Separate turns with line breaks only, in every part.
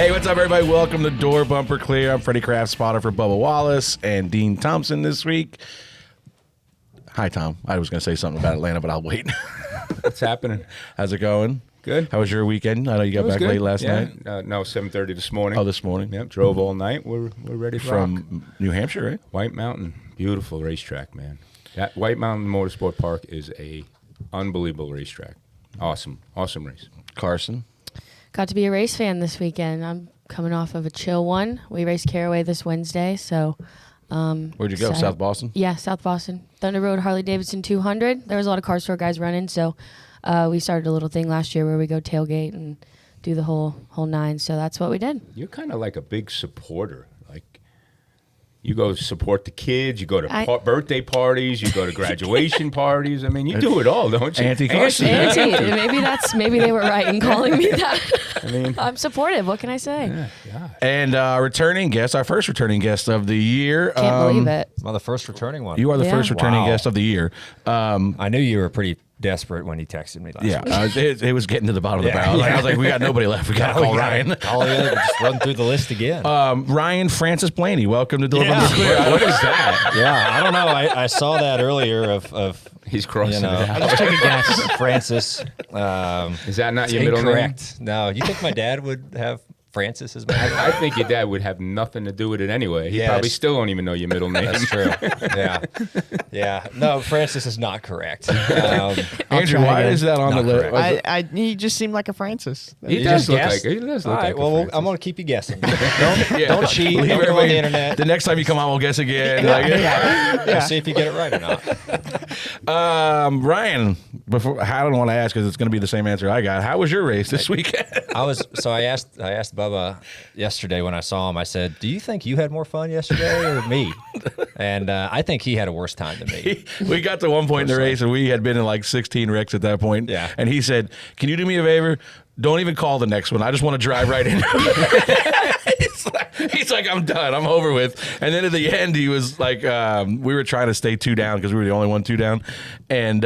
Hey, what's up, everybody? Welcome to Door Bumper Clear. I'm Freddie Kraft, spotter for Bubba Wallace and Dean Thompson this week. Hi, Tom. I was going to say something about Atlanta, but I'll wait.
What's happening?
How's it going?
Good.
How was your weekend? I know you got back late last night.
No, 7:30 this morning.
Oh, this morning?
Yep, drove all night. We're ready to rock.
From New Hampshire, right?
White Mountain. Beautiful racetrack, man. That White Mountain Motorsport Park is a unbelievable racetrack. Awesome race.
Carson?
Got to be a race fan this weekend. I'm coming off of a chill one. We raced Caraway this Wednesday, so...
Where'd you go, South Boston?
Yeah, South Boston. Thunder Road Harley-Davidson 200. There was a lot of car store guys running, so we started a little thing last year where we go tailgate and do the whole nine, so that's what we did.
You're kind of like a big supporter. Like, you go support the kids, you go to birthday parties, you go to graduation parties. I mean, you do it all, don't you?
Anti-Carson.
Maybe they were right in calling me that.
I mean,
I'm supportive. What can I say?
Yeah.
And returning guest, our first returning guest of the year.
Can't believe it.
Well, the first returning one.
You are the first returning
Wow.
guest of the year.
I knew you were pretty desperate when you texted me last week.
It was getting to the bottom of the barrel. I was like, we got nobody left. We got to call Ryan.
Call you, just run through the list again.
Ryan Francis Blaney, welcome to Door Bumper Clear.
What is that?
Yeah, I don't know. I saw that earlier of
He's crossing
you know,
it out.
I just took a guess. Francis.
Is that not your middle name?
Incorrect. No, you think my dad would have Francis as my middle name?
I think your dad would have nothing to do with it anyway. He probably still don't even know your middle name.
That's true. Yeah. No, Francis is not correct.
Andrew, why is that on the
Not
list?
He just seemed like a Francis.
He
You
does
just
look
guessed?
like he does
All
look
right,
like a
well,
Francis.
I'm going to keep you guessing. Don't cheat.
Leave
Don't go on
everybody-
the internet.
The next time you come on, we'll guess again.
We'll see if you get it right or not.
Ryan, I don't want to ask because it's going to be the same answer I got. How was your race this weekend?
I asked Bubba yesterday when I saw him. I said, "Do you think you had more fun yesterday or me?" And I think he had a worse time than me.
We got to one point in the race, and we had been in like 16 wrecks at that point.
Yeah.
And he said, "Can you do me a favor? Don't even call the next one. I just want to drive right into it." He's like, "I'm done. I'm over with." And then at the end, he was like, we were trying to stay 2 down because we were the only 2 down. And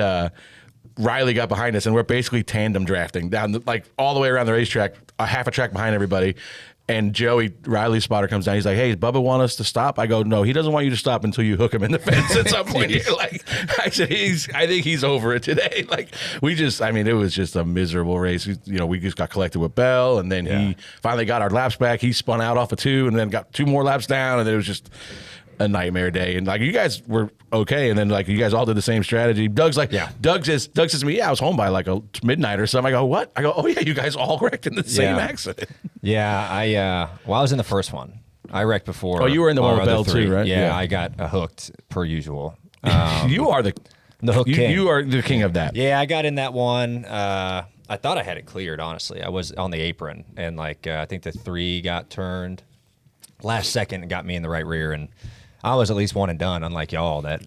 Riley got behind us, and we're basically tandem drafting down all the way around the racetrack, a half a track behind everybody. And Joey, Riley's spotter, comes down. He's like, "Hey, does Bubba want us to stop?" I go, "No, he doesn't want you to stop until you hook him in the fence at some point." I said, I think he's over it today. It was just a miserable race. We just got collected with Bell, and then he finally got our laps back. He spun out off of 2 and then got 2 more laps down, and it was just a nightmare day. And you guys were okay, and then you guys all did the same strategy. Doug says to me, "Yeah, I was home by midnight or something." I go, "What?" I go, "Oh yeah, you guys all wrecked in the same accident."
Yeah, I was in the first one. I wrecked before.
Oh, you were in the one with
other
Bell too, right?
Yeah, I got hooked per usual.
You are the
hook king.
You are the king of that.
Yeah, I got in that one. I thought I had it cleared, honestly. I was on the apron, and I think the 3 got turned last second and got me in the right rear, and I was at least one and done, unlike y'all that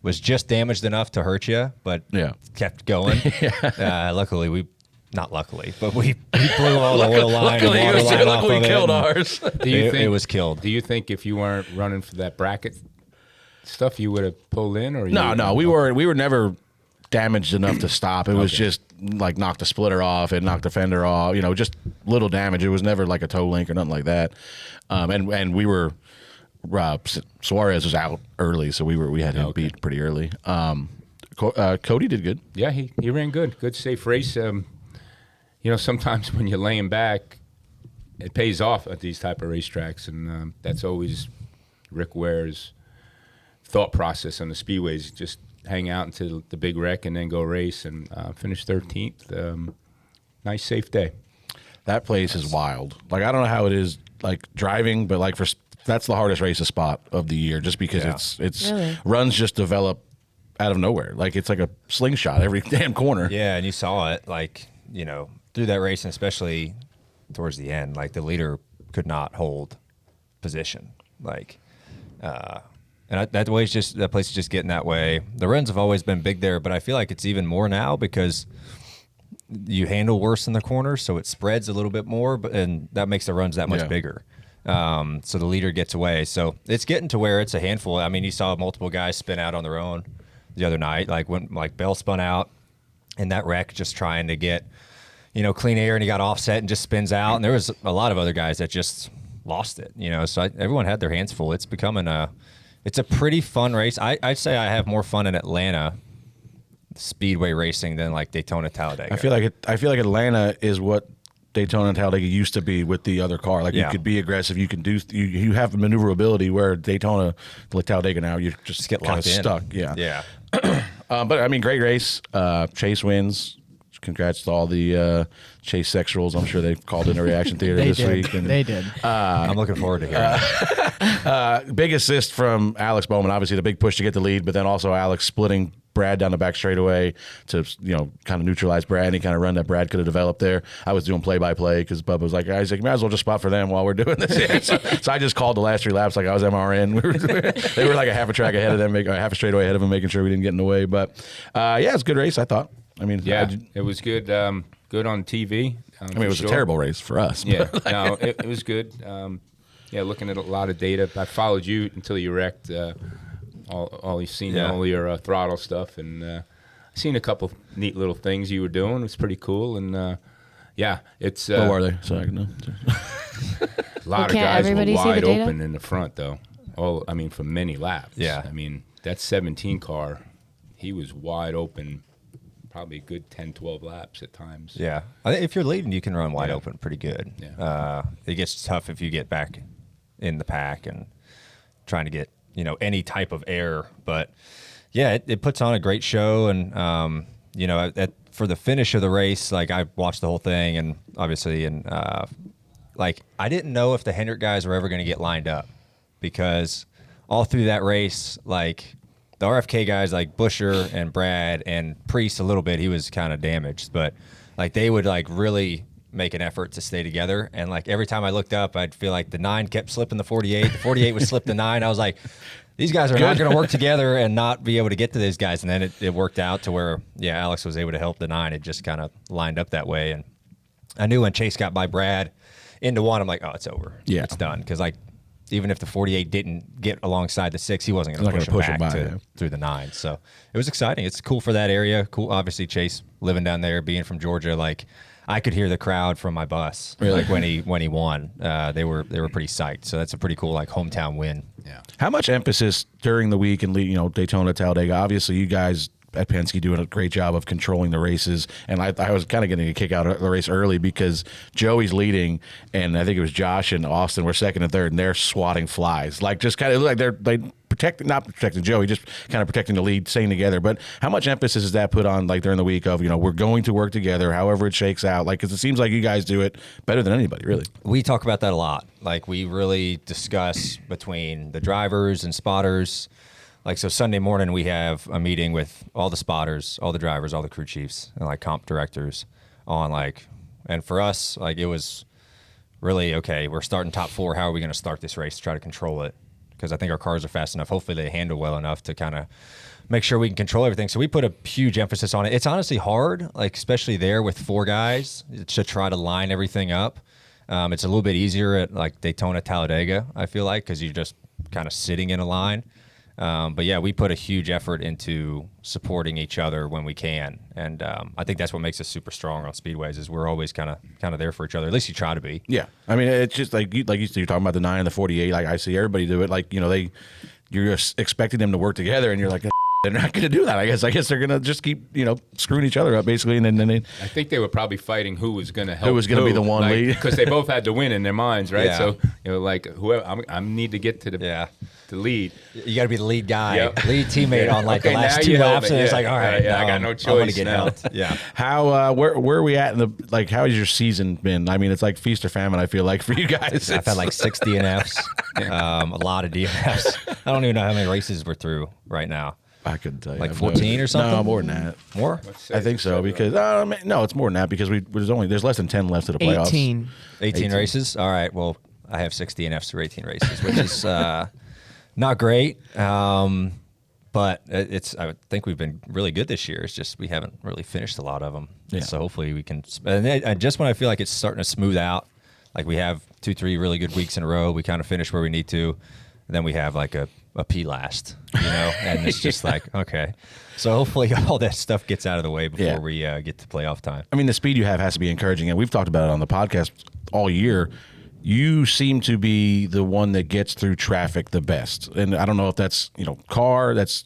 was just damaged enough to hurt you, but kept going. Luckily, we blew all the oil line and water line off of it.
Killed ours.
It was killed.
Do you think if you weren't running for that bracket stuff, you would have pulled in? Or
No, we were never damaged enough to stop. It was just knocked the splitter off and knocked the fender off. Just little damage. It was never like a toe link or nothing like that. And we were. Suarez was out early, so we had him beat pretty early. Cody did good.
Yeah, he ran good. Good safe race. Sometimes when you're laying back, it pays off at these type of racetracks, and that's always Rick Ware's thought process on the speedways. Just hang out until the big wreck and then go race, and finish 13th. Nice safe day.
That place is wild. I don't know how it is driving, but that's the hardest race to spot of the year, just because it's
really?
Runs just develop out of nowhere. It's like a slingshot every damn corner.
Yeah, and you saw it through that race, and especially towards the end, the leader could not hold position. That place is just getting that way. The runs have always been big there, but I feel like it's even more now because you handle worse in the corners, so it spreads a little bit more, and that makes the runs that much bigger. So the leader gets away. So it's getting to where it's a handful. I mean, you saw multiple guys spin out on their own the other night, when Bell spun out in that wreck, just trying to get clean air and he got offset and just spins out. And there was a lot of other guys that just lost it, so everyone had their hands full. It's becoming it's a pretty fun race. I'd say I have more fun in Atlanta Speedway racing than like Daytona Talladega.
I feel like Atlanta is what Daytona and Talladega used to be with the other car. Like you could be aggressive, you can do you have maneuverability where Daytona, like Talladega now, you just
get
kind of
locked in.
stuck. Yeah.
Yeah.
But I mean, great race. Chase wins. Congrats to all the Chase sexuals. I'm sure they called in a reaction theater this week. And,
They did.
I'm looking forward to hearing that.
big assist from Alex Bowman. Obviously, the big push to get the lead, but then also Alex splitting Brad down the back straightaway to kind of neutralize Brad. Any kind of run that Brad could have developed there. I was doing play-by-play because Bubba was like, guys, you might as well just spot for them while we're doing this. so I just called the last 3 laps like I was MRN. They were like a half a track ahead of them, half a straightaway ahead of them, making sure we didn't get in the way. But it's a good race, I thought. I mean,
Yeah, it was good. Good on TV.
it was a terrible race for us.
Yeah, no, it was good. Looking at a lot of data. I followed you until you wrecked. All you've seen, all your throttle stuff, and seen a couple neat little things you were doing. It was pretty cool, and it's.
What were they? So I can know.
A lot of
can't
guys were
everybody see the
wide
data?
open in the front, though. For many laps.
Yeah.
I mean, that 17 car, he was wide open. Probably a good 10, 12 laps at times.
Yeah. I think if you're leading, you can run wide open pretty good.
Yeah.
It gets tough if you get back in the pack and trying to get, any type of air. But, it puts on a great show. And, for the finish of the race, like, I watched the whole thing. And, obviously, I didn't know if the Hendrick guys were ever going to get lined up. Because all through that race, like, the RFK guys like Busher and Brad and Priest a little bit, he was kind of damaged, but like they would like really make an effort to stay together. And like every time I looked up, I'd feel like the 9 kept slipping the 48. The 48 would slip the 9. I was like, these guys are not going to work together and not be able to get to these guys. And then it worked out to where, Alex was able to help the 9. It just kind of lined up that way. And I knew when Chase got by Brad into 1, I'm like, oh, it's over.
Yeah.
It's done. Because like, even if the 48 didn't get alongside the 6, he wasn't going to push him back through the 9. So it was exciting. It's cool for that area. Cool. Obviously, Chase living down there, being from Georgia, like I could hear the crowd from my bus.
Really?
Like when he won, they were pretty psyched. So that's a pretty cool like hometown win.
Yeah.
How much emphasis during the week and Daytona, Talladega? Obviously, you guys at Penske doing a great job of controlling the races, and I was kind of getting a kick out of the race early because Joey's leading, and I think it was Josh and Austin were second and third, and they're swatting flies, like just kind of like they not protecting Joey, just kind of protecting the lead, staying together. But how much emphasis is that put on like during the week of we're going to work together, however it shakes out, like because it seems like you guys do it better than anybody, really.
We talk about that a lot. Like we really discuss between the drivers and spotters. Like, so Sunday morning, we have a meeting with all the spotters, all the drivers, all the crew chiefs, and like comp directors on and for us, like it was really, okay, we're starting top 4. How are we going to start this race to try to control it? Because I think our cars are fast enough. Hopefully they handle well enough to kind of make sure we can control everything. So we put a huge emphasis on it. It's honestly hard, like especially there with 4 guys to try to line everything up. It's a little bit easier at like Daytona, Talladega, I feel like, because you're just kind of sitting in a line. But we put a huge effort into supporting each other when we can, and I think that's what makes us super strong on speedways. Is we're always kind of there for each other. At least you try to be.
Yeah, I mean it's just like you're talking about the 9 and the 48. Like I see everybody do it. Like you're just expecting them to work together, and you're like, they're not going to do that. I guess they're going to just keep screwing each other up basically, and then they.
I think they were probably fighting who was going to help.
Who was going to be the one lead?
Because they both had to win in their minds, right?
Yeah.
So like whoever I need to get to the lead.
You got to be the lead guy,
Yep.
lead teammate on like
Okay,
the last
now
2
you help
laps,
me.
and it's
Yeah.
like, all right,
I got no
I'm
choice
going to get
now.
helped. Yeah.
How where are we at in the like? How has your season been? I mean, it's like feast or famine. I feel like for you guys.
I've had like 6 DNFs, a lot of DNFs. I don't even know how many races we're through right now.
I couldn't tell you.
Like
I have
14 or something?
No, more than that.
More?
I think so because no, it's more than that because there's less than 10 left to the playoffs.
18.
18 races? All right. Well, I have 6 DNFs through 18 races, which is not great. But I think we've been really good this year. It's just we haven't really finished a lot of them.
Yeah.
So hopefully we can. And just when I feel like it's starting to smooth out, like we have 2-3 really good weeks in a row, we kind of finish where we need to. And then we have like a P last, and it's just like, okay. So hopefully all that stuff gets out of the way before we get to playoff time.
I mean, the speed you have has to be encouraging, and we've talked about it on the podcast all year. You seem to be the one that gets through traffic the best. And I don't know if that's, that's,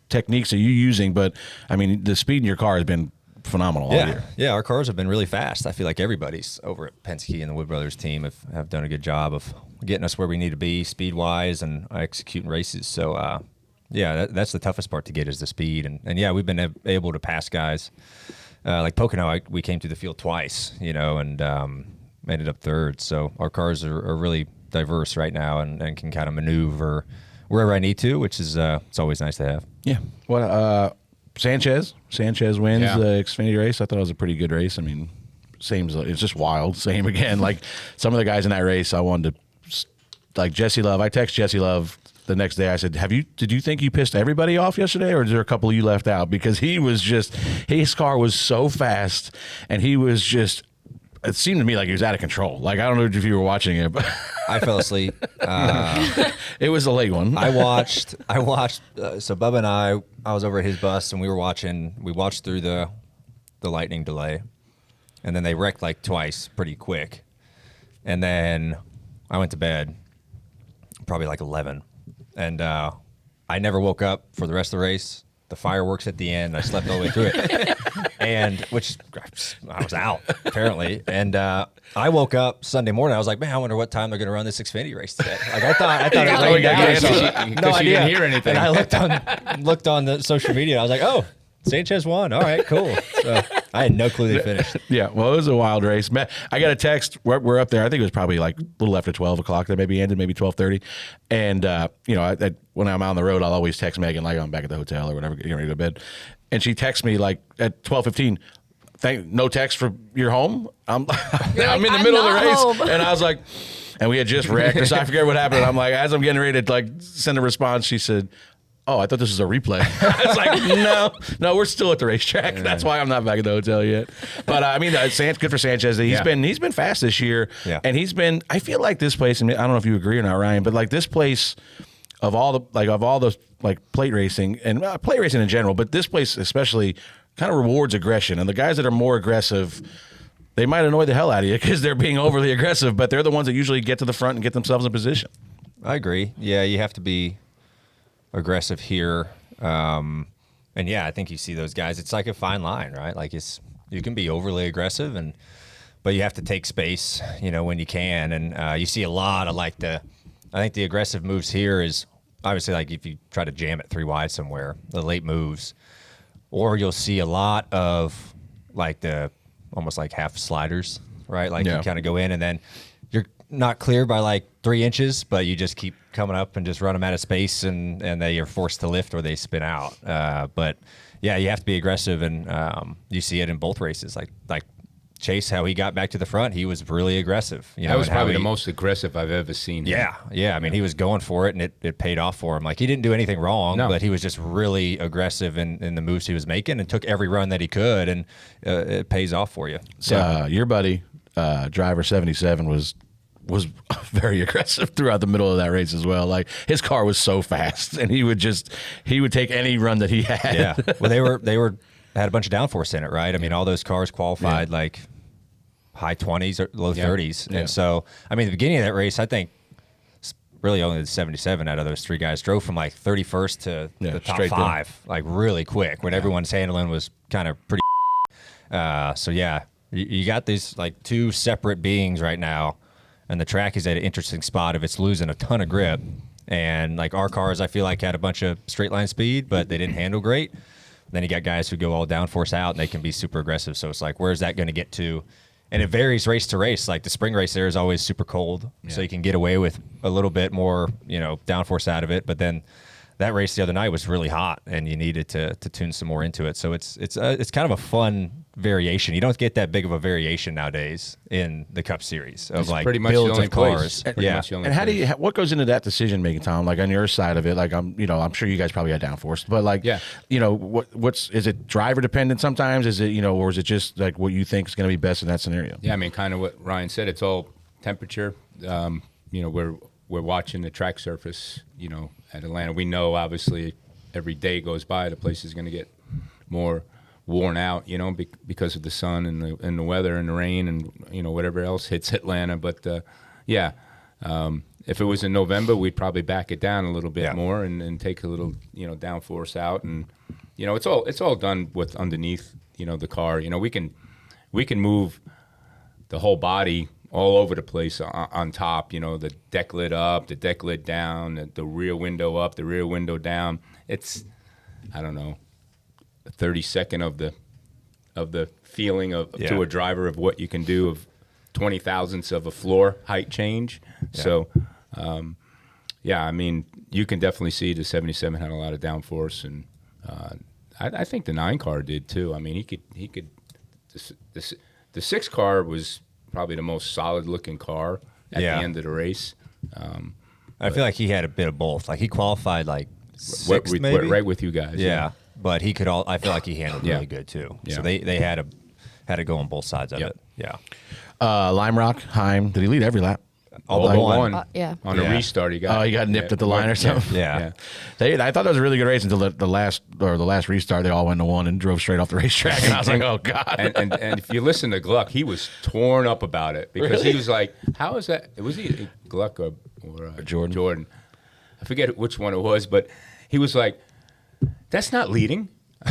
techniques that you're using, but I mean, the speed in your car has been phenomenal all year.
Yeah, our cars have been really fast. I feel like everybody's over at Penske and the Wood Brothers team have done a good job of getting us where we need to be speed-wise and executing races. So, that's the toughest part to get is the speed. And we've been able to pass guys. Like Pocono, we came through the field twice, and ended up third. So our cars are really diverse right now and can kind of maneuver wherever I need to, which is it's always nice to have.
Yeah. Well, Sanchez wins the Xfinity race. I thought it was a pretty good race. I mean, it's just wild. Same again. Like some of the guys in that race, I wanted to, like Jesse Love. I text Jesse Love the next day. I said, did you think you pissed everybody off yesterday, or is there a couple you left out? Because his car was so fast, and he was just. It seemed to me like he was out of control. Like, I don't know if you were watching it, but
I fell asleep.
It was a late one.
I watched. So Bubba and I was over at his bus, and we watched through the lightning delay, and then they wrecked like twice pretty quick, and then I went to bed probably like 11, and I never woke up for the rest of the race. The fireworks at the end, I slept all the way through it, and which I was out apparently. And I woke up Sunday morning. I was like, man, I wonder what time they're going to run this Xfinity race today. Like I thought it was going down.
No idea. Didn't hear anything.
And I looked on the social media. And I was like, oh, Sanchez won. All right, cool. So I had no clue they finished.
Yeah, well, it was a wild race. I got a text. We're up there. I think it was probably like a little after 12 o'clock that maybe ended, maybe 12:30. And, when I'm out on the road, I'll always text Megan like I'm back at the hotel or whatever, getting ready to go to bed. And she texts me like at 12:15, no text for your home? I'm in the middle of the race. Home. And I was like, and we had just wrecked. So I forget what happened. I'm like, as I'm getting ready to like send a response, she said, oh, I thought this was a replay. I was like, no, we're still at the racetrack. That's why I'm not back at the hotel yet. But I mean, good for Sanchez. He's been fast this year, and he's been. I feel like this place, and I don't know if you agree or not, Ryan, but like this place, of all the plate racing and plate racing in general, but this place especially kind of rewards aggression, and the guys that are more aggressive. They might annoy the hell out of you because they're being overly aggressive, but they're the ones that usually get to the front and get themselves in position.
I agree. Yeah, you have to be aggressive here, and I think you see those guys. It's like a fine line, right? Like you can be overly aggressive, but you have to take space, when you can. And you see a lot of I think the aggressive moves here is obviously like if you try to jam it 3 wide somewhere, the late moves, or you'll see a lot of like the almost like half sliders, right? Like you kind of go in and then you're not clear by like 3 inches, but you just keep coming up and just run them out of space, and they are forced to lift or they spin out. But you have to be aggressive, and you see it in both races. Like Chase, how he got back to the front, he was really aggressive.
That was probably the most aggressive I've ever seen.
Yeah. I mean, he was going for it, and it paid off for him. Like he didn't do anything wrong, but he was just really aggressive in the moves he was making, and took every run that he could, and it pays off for you.
So your buddy, driver 77, was very aggressive throughout the middle of that race as well. Like his car was so fast, and he would take any run that he had.
Yeah. Well, they had a bunch of downforce in it, right? I mean, all those cars qualified like high 20s or low 30s. And so, I mean, the beginning of that race, I think really only the 77 out of those 3 guys drove from like 31st to the top 5, like really quick when everyone's handling was kind of pretty. You got these like 2 separate beings right now. And the track is at an interesting spot if it's losing a ton of grip. And like our cars, I feel like had a bunch of straight line speed, but they didn't handle great. Then you got guys who go all downforce out, and they can be super aggressive. So it's like, where's that going to get to? And it varies race to race. Like the spring race there is always super cold, so you can get away with a little bit more, downforce out of it. But then that race the other night was really hot, and you needed to tune some more into it. So it's kind of a fun variation. You don't get that big of a variation nowadays in the Cup Series of like
pretty much
builds
the only
of cars.
And what goes into that decision making, Tom? Like on your side of it, like I'm sure you guys probably got downforce, but like is it driver dependent sometimes? Is it or is it just like what you think is going to be best in that scenario?
Yeah, I mean, kind of what Ryan said. It's all temperature. We're we're watching the track surface, at Atlanta. We know, obviously, every day goes by, the place is going to get more worn out, because of the sun and the weather and the rain and, whatever else hits Atlanta. But, if it was in November, we'd probably back it down a little bit more and take a little, downforce out. And, it's all done with underneath, the car. We can move the whole body all over the place on top, the deck lid up, the deck lid down, the rear window up, the rear window down. It's, I don't know, a 30-second of the feeling to a driver of what you can do of 20 thousandths of a floor height change. Yeah. So, I mean, you can definitely see the 77 had a lot of downforce, and I think the 9 car did too. I mean, he could. The 6 car was probably the most solid looking car at the end of the race.
I feel like he had a bit of both. Like he qualified like 6th, maybe
right with you guys.
Yeah. But he could I feel like he handled really good too.
Yeah.
So they had to go on both sides of it. Yeah.
Lime Rock, Heim, did he lead every lap?
All but one. On a
Yeah.
restart, he got
nipped at the line or something.
Yeah.
I thought that was a really good race until the last restart. They all went to one and drove straight off the racetrack, and I was like, oh god.
And if you listen to Gluck, he was torn up about it because he was like, how is that? Was he Gluck or
Jordan?
Jordan, I forget which one it was, but he was like, that's not leading.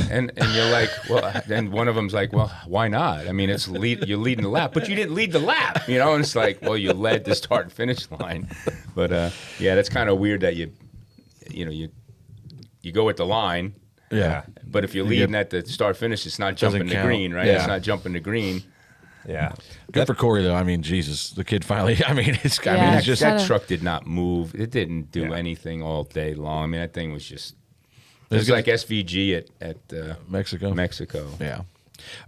And you're like, well, then one of them's like, well, why not? I mean, you're leading the lap, but you didn't lead the lap, and it's like, well, you led the start and finish line. But that's kind of weird that you go at the line.
Yeah.
But if you're leading at the start finish, it's not jumping the green, right?
Yeah.
It's not jumping the green.
Yeah.
Good for Corey though. I mean, Jesus, the kid finally. I mean, it's just
that truck did not move. It didn't do anything all day long. I mean, that thing was just. It was like SVG at
Mexico. Yeah.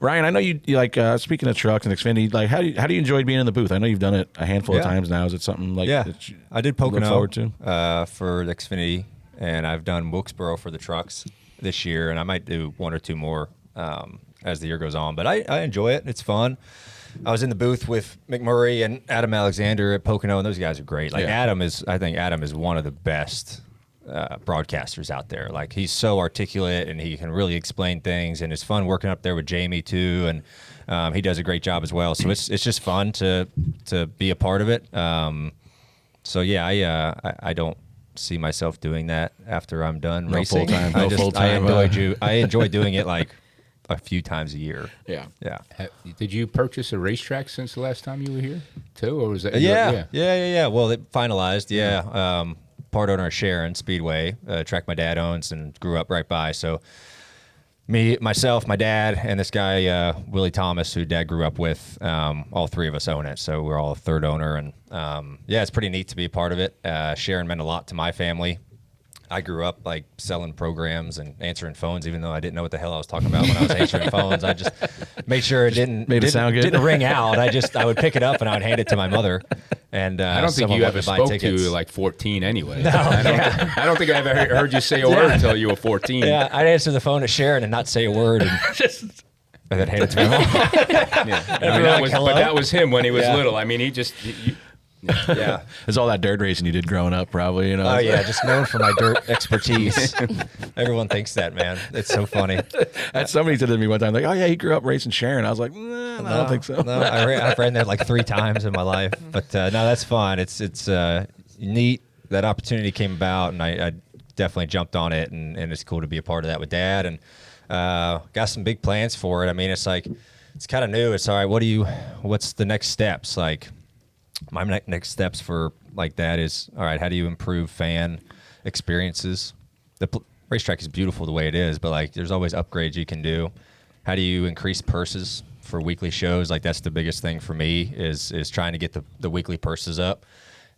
Ryan, I know you like speaking of trucks and Xfinity. Like, how do you enjoy being in the booth? I know you've done it a handful of times now. Is it something like that you
I did Pocono
look forward to?
For the Xfinity, and I've done Wilkesboro for the trucks this year, and I might do 1 or 2 more as the year goes on. But I enjoy it. It's fun. I was in the booth with McMurray and Adam Alexander at Pocono, and those guys are great. Like I think Adam is one of the best broadcasters out there. Like he's so articulate and he can really explain things, and it's fun working up there with Jamie too, and he does a great job as well. So it's just fun to be a part of it. So yeah, I don't see myself doing that after I'm done racing. I enjoy doing it like a few times a year.
Yeah.
Did you purchase a racetrack since the last time you were here too, or was that?
Yeah. Well, it finalized. Yeah. Part owner of Sharon Speedway, track my dad owns and grew up right by. So myself, my dad, and this guy, Willie Thomas, who dad grew up with, all 3 of us own it. So we're all a third owner. And it's pretty neat to be a part of it. Sharon meant a lot to my family. I grew up like selling programs and answering phones, even though I didn't know what the hell I was talking about when I was answering phones. I just made sure it didn't sound good. Didn't ring out. I would pick it up and I would hand it to my mother. And
I don't think you ever spoke
tickets.
to like 14 anyway.
No,
I don't think I ever heard you say a word until you were 14.
Yeah, I'd answer the phone to Sharon and not say a word. And then hand it to my mom.
That was him when he was little. I mean, he just.
Yeah, it's all that dirt racing you did growing up, probably.
Oh yeah, just known for my dirt expertise. Everyone thinks that, man. It's so funny.
Somebody said to me one time, like, "Oh yeah, he grew up racing Sharon." I was like, "No, I don't think so."
No, I've ran that like 3 times in my life, but no, that's fun. It's neat that opportunity came about, and I definitely jumped on it, and it's cool to be a part of that with Dad, and got some big plans for it. I mean, it's like it's kind of new. It's all right. What's the next steps like? My next steps for like that is, all right, how do you improve fan experiences? The racetrack is beautiful the way it is, but like there's always upgrades you can do. How do you increase purses for weekly shows? Like that's the biggest thing for me is trying to get the weekly purses up.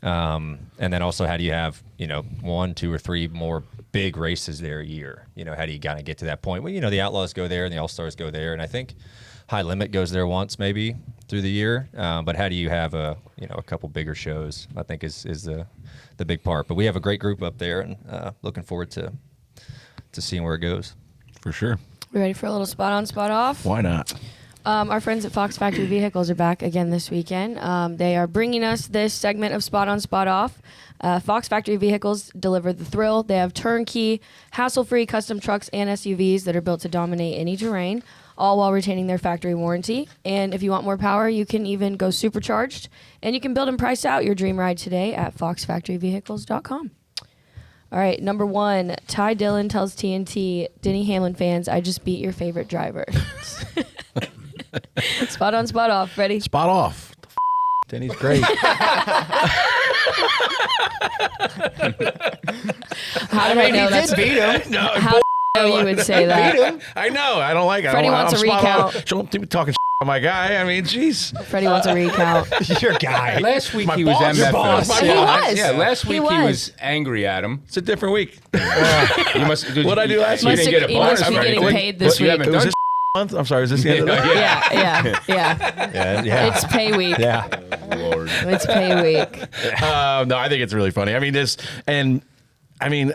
And then also how do you have, 1, 2, or 3 more big races there a year? How do you kind of get to that point? Well, the Outlaws go there and the All-Stars go there. And I think High Limit goes there once maybe through the year. But how do you have a couple bigger shows, I think is the big part. But we have a great group up there, and looking forward to seeing where it goes.
For sure.
We ready for a little spot on, spot off?
Why not?
Our friends at Fox Factory Vehicles are back again this weekend. They are bringing us this segment of Spot On, Spot Off. Fox Factory Vehicles deliver the thrill. They have turnkey, hassle-free custom trucks and SUVs that are built to dominate any terrain, all while retaining their factory warranty. And if you want more power, you can even go supercharged. And you can build and price out your dream ride today at foxfactoryvehicles.com. All right, number 1, Ty Dillon tells TNT, Denny Hamlin fans, I just beat your favorite driver. Spot on, spot off. Ready?
Spot off. Denny's great.
How did I know that's
beat him.
No,
How did I know you would say that?
I know. I don't like it.
Freddie
I'm
wants a
spot
recount.
on. Don't be talking on my guy. I mean, jeez.
Freddie wants a recount.
Your guy.
Last week
My
he was
boss. Your
MFing
boss.
us.
He
was.
Yeah, last
He
week he
was.
was angry at him.
It's a different week.
You must.
What'd I do last
you
week?
didn't get a
He must
bonus.
be
right?
getting
What-
paid this
what you
week.
haven't
Was
done?
this month? I'm sorry. Is this the end of the
Yeah.
Yeah.
Yeah.
It's pay week.
Yeah.
Lord.
It's pay week.
No, I think it's really funny. I mean,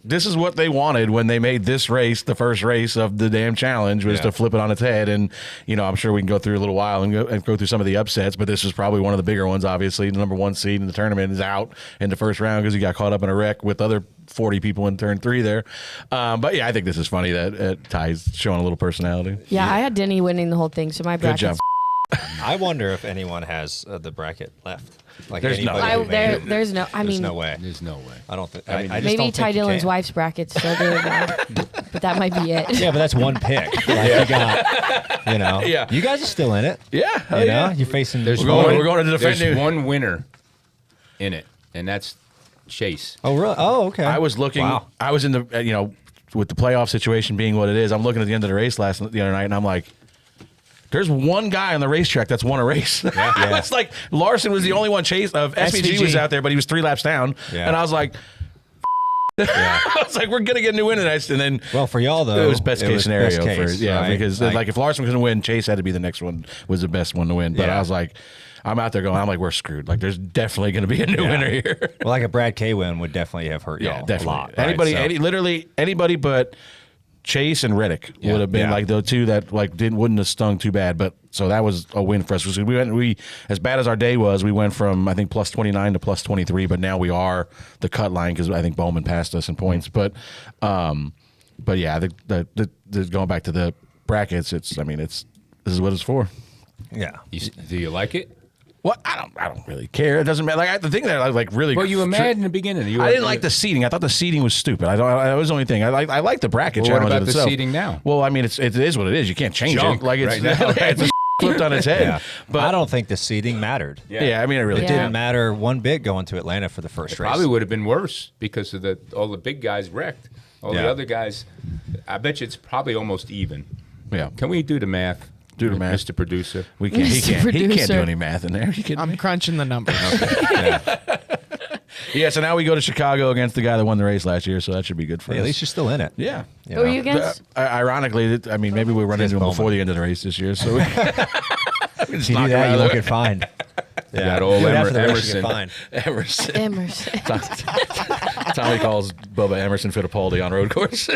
this is what they wanted when they made this race the first race of the damn challenge, was
Yeah.
to flip it on its head. And, I'm sure we can go through a little while and go through some of the upsets, but this is probably one of the bigger ones, obviously. The number 1 seed in the tournament is out in the first round because he got caught up in a wreck with other 40 people in turn 3 there. But yeah, I think this is funny that Ty's showing a little personality.
Yeah, I had Denny winning the whole thing, so my
Good
bracket's
job.
I wonder if anyone has the bracket left. Like
There's no-
anybody who made it.
there's no. I
There's
mean,
no way.
There's no way.
I don't think.
I mean,
I just
maybe
don't
Ty
think you
Dillon's
can.
wife's bracket's still doing that, but that might be it.
Yeah, but that's one pick. Like you got,
Yeah.
You guys are still in it.
Yeah. hell
You
yeah.
know, you're facing.
There's
we're going to defend
There's
you.
one winner in it, and that's Chase.
Oh really? Oh okay.
I was looking.
Wow.
I was in the with the playoff situation being what it is. I'm looking at the end of the race the other night, and I'm like, there's one guy on the racetrack that's won a race.
Yeah.
It's like Larson was the only one chased. SVG was out there, but he was 3 laps down,
Yeah.
and I was like,
Yeah.
I was like, we're gonna get a new win tonight. And then
Well, for y'all though,
it was best case scenario
best case, right?
because like if Larson was gonna win, Chase had to be the next one, was the best one to win. But
Yeah.
I was like, I'm out there going, I'm like, we're screwed. Like, there's definitely gonna be a new
Yeah.
winner here.
well, like a Brad K win would definitely have hurt y'all
Definitely.
a lot. right?
Anybody,
So-
literally anybody but Chase and Reddick would have been
Yeah.
like the two that like wouldn't have stung too bad. But so that was a win for us. We as bad as our day was, we went from I think plus 29 to plus 23, but now we are the cut line because I think Bowman passed us in points. But yeah, the going back to the brackets, this is what it's for.
Yeah.
Do you like it?
Well, I don't really care. It doesn't matter. Like the thing that I like really.
Well, you were mad in the beginning.
I didn't like the seating. I thought the seating was stupid. That was the only thing. I like the bracket
Well, what
challenge
about
in
the
itself.
seating now?
Well, I mean, it is what it is. You can't change
Junk
it. Like it's
right now.
it's a flipped on its head.
Yeah.
But
I don't think the seeding mattered.
Yeah, I mean, it really
It
Yeah.
didn't matter one bit going to Atlanta for the first race.
Probably would have been worse because of all the big guys wrecked. All the
Yeah.
other guys, I bet you it's probably almost even.
Yeah.
Can we do the math?
Do the math.
Mr. Producer.
We can't. He
Mr.
can't. He can't
Producer.
do any math in there. You kidding
I'm
me?
crunching the numbers.
Yeah. So now we go to Chicago against the guy that won the race last year. So that should be good for
Hey,
us.
at least you're still in it.
Yeah.
You
Who are
know?
you against?
Ironically, I mean, maybe we run into him
Bowman.
before the end of the race this year. So we
If you do that, you won't get fined. Yeah,
got old
do it after the race, you
Emerson.
get fined.
Emerson.
Emerson.
Tommy calls Bubba Emerson Fittipaldi on road course.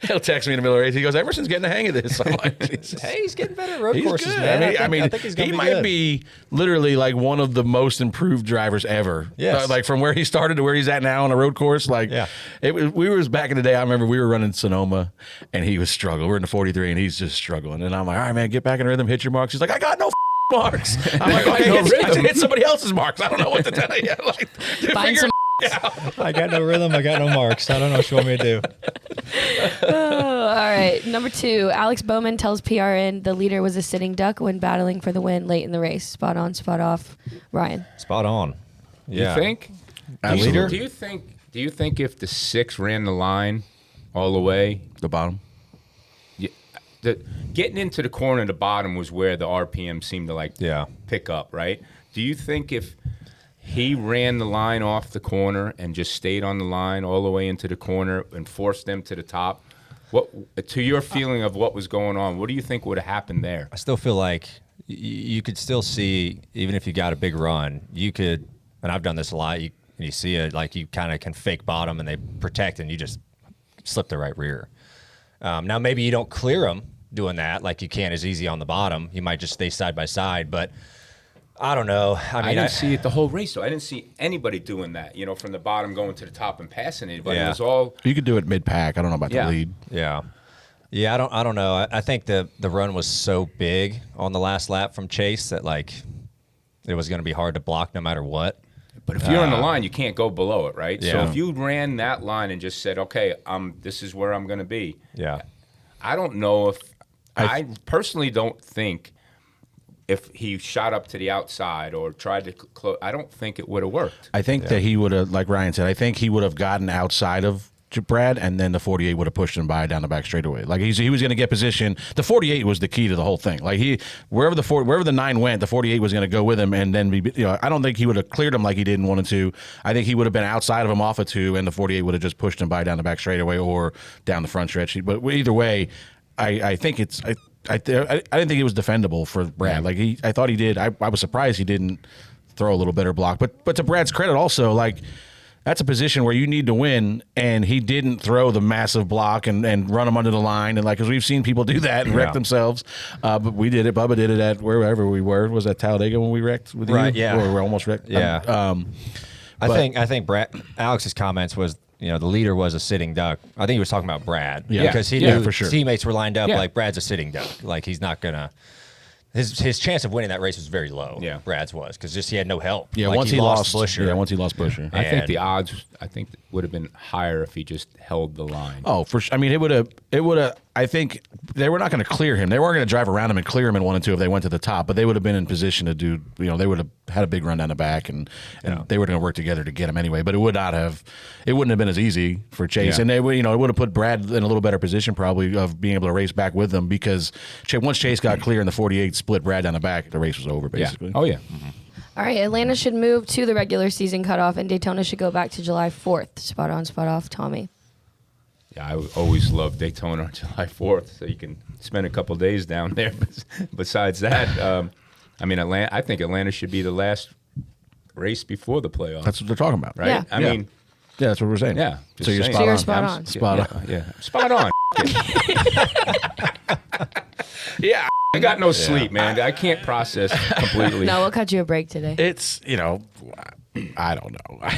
He'll text me in the middle of the race. He goes, Emerson's getting the hang of this. I'm like, Jesus.
Hey, he's getting better at road
He's
courses,
good.
man.
I mean,
think he's gonna
he
be
might
good.
be literally like one of the most improved drivers ever.
Yes.
Like from where he started to where he's at now on a road course. Like,
Yeah.
we was back in the day. I remember we were running Sonoma, and he was struggling. We're in the 43, and he's just struggling. And I'm like, all right, man, get back in rhythm, hit your marks. He's like, I got no marks. I'm like, I hit somebody else's marks. I don't know what to tell you. Like, dude,
Find
figure
some.
I got no rhythm. I got no marks. I don't know what you want me to do.
Oh, all right. Number 2, Alex Bowman tells PRN the leader was a sitting duck when battling for the win late in the race. Spot on, spot off. Ryan.
Spot on. Yeah.
You think?
Absolutely.
Do you think if the 6 ran the line all the way,
The bottom.
getting into the corner at the bottom was where the RPM seemed to
Yeah.
pick up, right? Do you think if he ran the line off the corner and just stayed on the line all the way into the corner and forced them to the top, what to your feeling of what was going on, what do you think would have happened there?
I still feel like you could still see, even if you got a big run, you could, and I've done this a lot, you see it, like you kind of can fake bottom and they protect and you just slip the right rear. Now, maybe you don't clear them doing that like you can as easy on the bottom. You might just stay side by side, but I don't know. I mean,
I didn't see it the whole race, though. I didn't see anybody doing that, from the bottom going to the top and passing anybody.
Yeah.
It was all
You could do it mid-pack. I don't know about
Yeah.
the lead.
Yeah. Yeah, I don't know. I think the run was so big on the last lap from Chase that like it was going to be hard to block no matter what.
But if you're on the line, you can't go below it, right? So
Yeah.
if you ran that line and just said, okay, this is where I'm going to be,
Yeah.
I don't know if I personally don't think if he shot up to the outside or tried to close, I don't think it would have worked.
I think that he would have, like Ryan said, I think he would have gotten outside of Brad, and then the 48 would have pushed him by down the back straightaway. Like he was going to get position. The 48 was the key to the whole thing. Like wherever the 9 went, the 48 was going to go with him, and then I don't think he would have cleared him like he did in 1 and 2. I think he would have been outside of him off of 2, and the 48 would have just pushed him by down the back straightaway or down the front stretch. But either way, I think it's. I didn't think it was defendable for Brad. Like I thought he did. I was surprised he didn't throw a little better block. But to Brad's credit, also like that's a position where you need to win, and he didn't throw the massive block and run him under the line, and like because we've seen people do that and wreck themselves. But we did it. Bubba did it at wherever we were. Was that Talladega when we wrecked with
Right,
you?
yeah.
Or we almost wrecked.
Yeah. I think Brad Alex's comments was the leader was a sitting duck. I think he was talking about Brad because he knew
for sure.
teammates were lined up
Yeah.
like Brad's a sitting duck. Like he's not gonna. His chance of winning that race was very low.
Yeah.
Brad's was because just he had no help.
Yeah,
Like,
once he lost
Busher.
Yeah, once he lost Busher.
I think
And-
the odds, would have been higher if he just held the line.
Oh, for sure. I mean, it would have. I think they were not going to clear him. They weren't going to drive around him and clear him in 1 and 2 if they went to the top. But they would have been in position to do. They would have had a big run down the back, and they were going to work together to get him anyway. But it would not have. It wouldn't have been as easy for Chase,
Yeah.
and it would have put Brad in a little better position probably of being able to race back with them because once Chase got clear and the 48 split Brad down the back, the race was over
Yeah.
basically.
Oh, yeah.
All right, Atlanta should move to the regular season cutoff, and Daytona should go back to July 4th. Spot on, spot off, Tommy.
Yeah, I always loved Daytona on July 4th, so you can spend a couple days down there. Besides that, Atlanta. I think Atlanta should be the last race before the playoffs.
That's what they're talking about,
right.
Yeah.
I mean,
Yeah, that's what we're saying.
Yeah,
So you're
just
spot
saying.
you're
on.
spot on.
Spot on.
yeah, spot on.
Yeah.
I got no sleep, man. I can't process completely.
No, we'll cut you a break today.
It's, I don't know.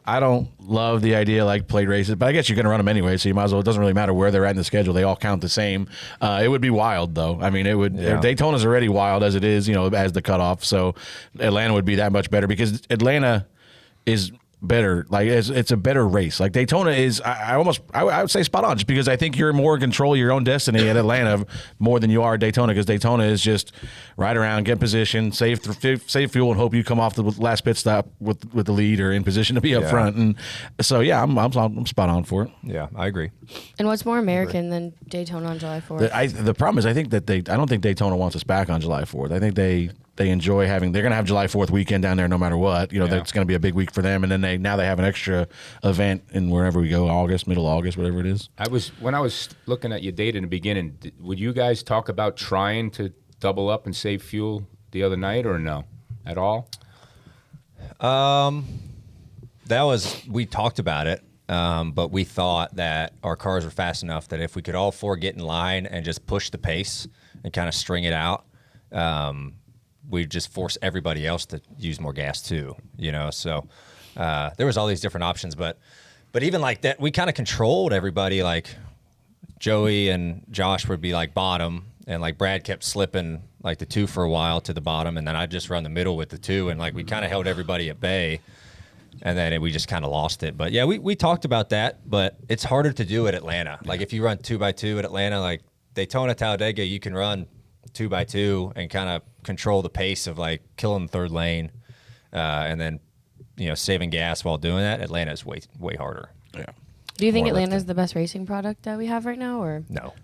I don't love the idea like plate races, but I guess you're going to run them anyway, so you might as well. It doesn't really matter where they're at in the schedule. They all count the same. It would be wild, though. I mean, it would.
Yeah.
Daytona's already wild as it is, as the cutoff, so Atlanta would be that much better because Atlanta is better. Like it's a better race. Like Daytona is, I would say spot on, just because I think you're more in control of your own destiny at Atlanta more than you are at Daytona, because Daytona is just ride around, get position, save fuel, and hope you come off the last pit stop with the lead or in position to be up front. And so I'm spot on for it.
Yeah, I agree.
And what's more American than Daytona on July 4th?
The problem is I don't think Daytona wants us back on July 4th. I think they enjoy they're going to have July 4th weekend down there no matter what. That's going to be a big week for them. And then they have an extra event in wherever we go, middle August, whatever it is.
When I was looking at your data in the beginning, would you guys talk about trying to double up and save fuel the other night, or no at all?
We talked about it, but we thought that our cars were fast enough that if we could all four get in line and just push the pace and kind of string it out, we'd just force everybody else to use more gas too, So there was all these different options, but even like that, we kind of controlled everybody. Like Joey and Josh would be like bottom, and like Brad kept slipping like the 2 for a while to the bottom, and then I'd just run the middle with the 2, and like we kind of held everybody at bay, and then we just kind of lost it. But yeah, we talked about that, but it's harder to do at Atlanta. Like if you run 2x2 at Atlanta, like Daytona, Talladega, you can run 2x2 and kind of control the pace of like killing the third lane, and then saving gas while doing that. Atlanta is way harder.
Yeah.
Do you think
more
Atlanta's the best racing product that we have right now, or
No.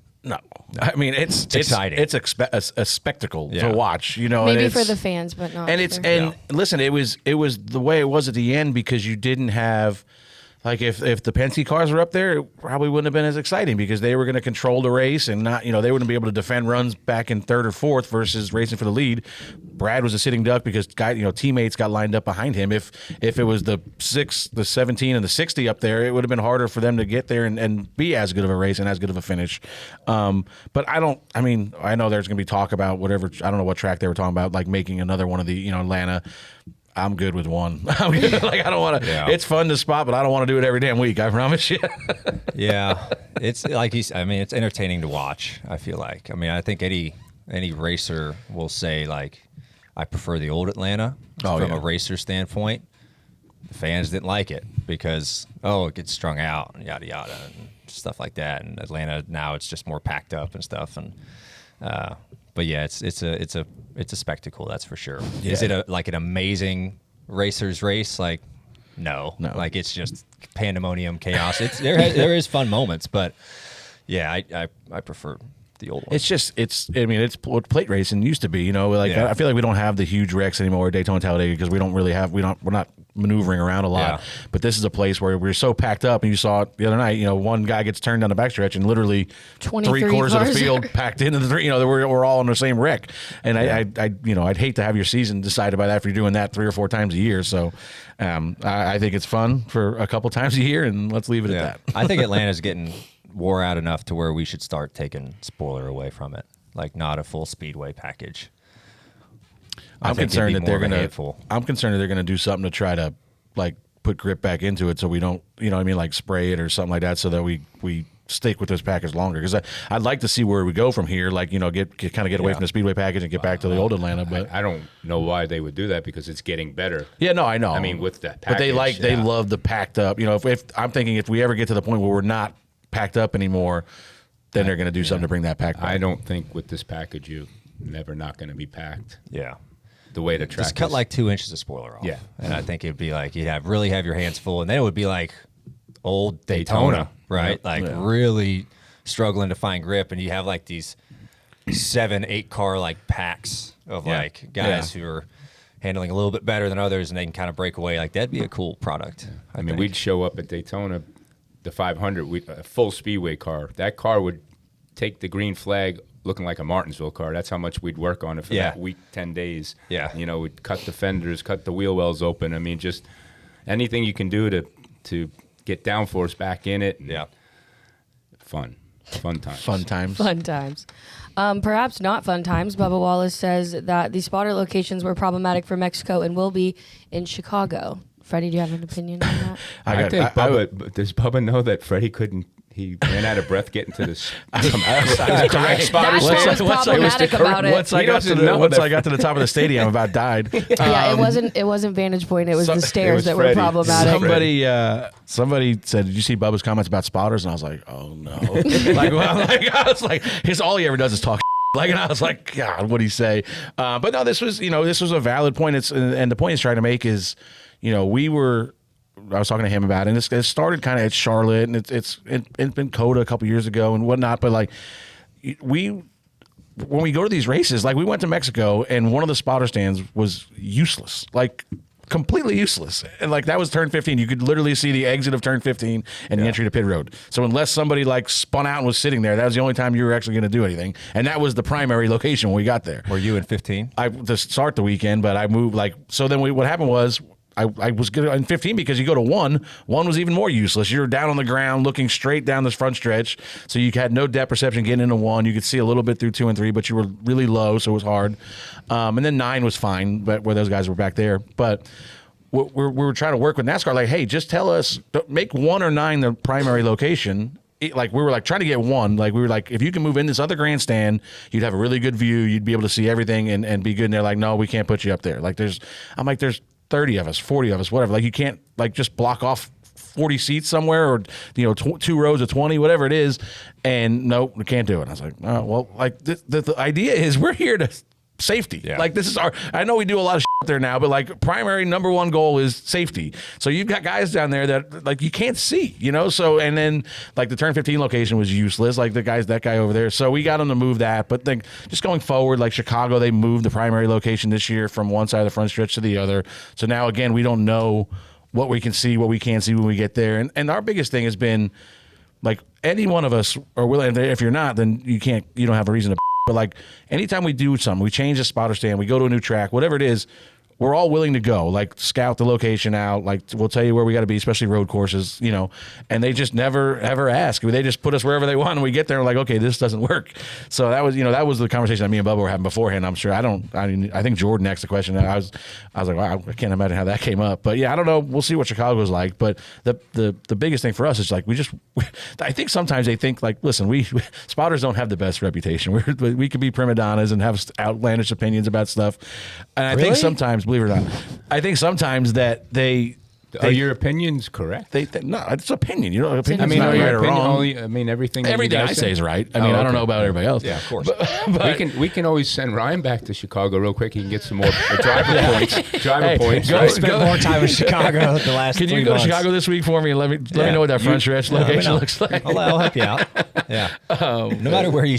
I mean, it's
exciting.
It's a spectacle
Yeah.
to watch, and
maybe
it's-
for the fans, but not.
And it's
for-
listen, it was the way it was at the end because you didn't have like if the Penske cars were up there, it probably wouldn't have been as exciting because they were going to control the race and not, they wouldn't be able to defend runs back in third or fourth versus racing for the lead. Brad was a sitting duck because teammates got lined up behind him. If it was the 6, the 17, and the 60 up there, it would have been harder for them to get there and be as good of a race and as good of a finish. But I know there's going to be talk about whatever. I don't know what track they were talking about, like making another one of the, Atlanta. I'm good with one. I'm good. Like I don't want to. Yeah. It's fun to spot, but I don't want to do it every damn week. I promise you.
Yeah, it's like it's entertaining to watch. I feel like. I think any racer will say like, I prefer the old Atlanta from a racer standpoint. The fans didn't like it because it gets strung out and yada yada and stuff like that. And Atlanta now it's just more packed up and stuff. And but yeah, it's a spectacle, that's for sure. Yeah. Is it like an amazing racer's race? Like, no. Like it's just pandemonium, chaos. There is fun moments, but yeah, I prefer the old one.
It's what plate racing used to be. I feel like we don't have the huge wrecks anymore at Daytona Talladega because we're not maneuvering around a lot. Yeah. But this is a place where we're so packed up, and you saw it the other night. One guy gets turned down the backstretch, and literally 3/4 of the field packed into the three. We're all in the same wreck. And I'd hate to have your season decided by that if you're doing that 3 or 4 times a year. So I think it's fun for a couple times a year, and let's leave it at that.
I think Atlanta's getting wore out enough to where we should start taking spoiler away from it, like not a full speedway package.
I'm concerned that they're gonna do something to try to like put grip back into it, so we don't, like spray it or something like that, so that we stick with this package longer. Because I'd like to see where we go from here, like get away from the speedway package and get back to the old Atlanta. But
I don't know why they would do that because it's getting better.
Yeah, no, I know.
With that
package, but they love the packed up. If I'm thinking if we ever get to the point where we're not packed up anymore, then they're going to do something to bring that pack back.
I don't think with this package you're never not going to be packed.
Yeah.
The way the track
just cut like 2 inches of spoiler off.
Yeah.
And I think it'd be like you'd really have your hands full, and then it would be like old Daytona, right? Yep. Really struggling to find grip, and you have like these 7-8 car like packs of like guys who are handling a little bit better than others, and they can kind of break away. Like that'd be a cool product.
I mean, we'd show up at Daytona, the 500, a full speedway car. That car would take the green flag looking like a Martinsville car. That's how much we'd work on it for that week, 10 days.
Yeah.
We'd cut the fenders, cut the wheel wells open. I mean, just anything you can do to get downforce back in it.
Yeah.
Fun times.
Fun times. Perhaps not fun times. Bubba Wallace says that the spotter locations were problematic for Mexico and will be in Chicago. Freddie, do you have an opinion on that?
I think Bubba, does Bubba know that Freddie couldn't? He ran out of breath getting to this correct spotter stand.
That's problematic about it.
Once I got to the top of the stadium, I about died.
It wasn't Vantage Point. It was the stairs that were problematic.
Somebody said, "Did you see Bubba's comments about spotters?" And I was like, "Oh no!" All he ever does is talk. And I was like, God, what'd he say? But no, this was a valid point. And the point he's trying to make is, I was talking to him about it, and it started kind of at Charlotte, and it's been Coda a couple years ago and whatnot. But like when we go to these races, like we went to Mexico, and one of the spotter stands was useless, like completely useless. And like that was turn 15. You could literally see the exit of turn 15 and the entry to pit road. So unless somebody like spun out and was sitting there, that was the only time you were actually going to do anything. And that was the primary location when we got there.
Were you in 15?
To start the weekend, but I moved what happened was I was good in 15 because you go to 1 was even more useless. You're down on the ground looking straight down this front stretch, so you had no depth perception getting into 1. You could see a little bit through 2 and 3, but you were really low, so it was hard. And then 9 was fine, but where those guys were back there. But we were trying to work with NASCAR, like, hey, just tell us, make 1 or 9 the primary location. Like we were trying to get 1. Like we were like, if you can move in this other grandstand, you'd have a really good view. You'd be able to see everything and be good. And they're like, no, we can't put you up there. Like there's 30 of us, 40 of us, whatever. Like you can't just block off 40 seats somewhere or 2 rows of 20, whatever it is. And no, we can't do it. And I was like, oh, well, like the idea is we're here to safety. Yeah. Like this is I know we do a lot of shit there now, but like primary number 1 goal is safety. So you've got guys down there that like you can't see, so, and then like the turn 15 location was useless. Like that guy over there. So we got them to move that, but then just going forward, like Chicago, they moved the primary location this year from one side of the front stretch to the other. So now again, we don't know what we can see, what we can't see when we get there. And our biggest thing has been, like, any one of us are willing. If you're not, then you don't have a reason to. But, like, anytime we do something, we change the spotter stand, we go to a new track, whatever it is, we're all willing to go, like, scout the location out. Like, we'll tell you where we got to be, especially road courses, and they just never, ever ask. They just put us wherever they want, and we get there and we're like, okay, this doesn't work. So that was the conversation that me and Bubba were having beforehand. I'm sure I think Jordan asked the question, and I was like, wow, I can't imagine how that came up. But yeah, I don't know. We'll see what Chicago's like. But the biggest thing for us is, like, I think sometimes they think, like, listen, we spotters don't have the best reputation. We could be prima donnas and have outlandish opinions about stuff. And I think sometimes, believe it or not, I think sometimes that
are your opinions correct?
No, it's opinion. Opinion's
I mean,
not right or wrong.
everything
I say is right. I mean, I don't know about everybody else.
Yeah, of course.
But
we can always send Ryan back to Chicago real quick. He can get some more driver points.
Go-
I spent more time in Chicago the last
can
3
you go to
months.
Chicago this week for me and let me know what that front stretch location looks like?
I'll help you out. Yeah. No matter where you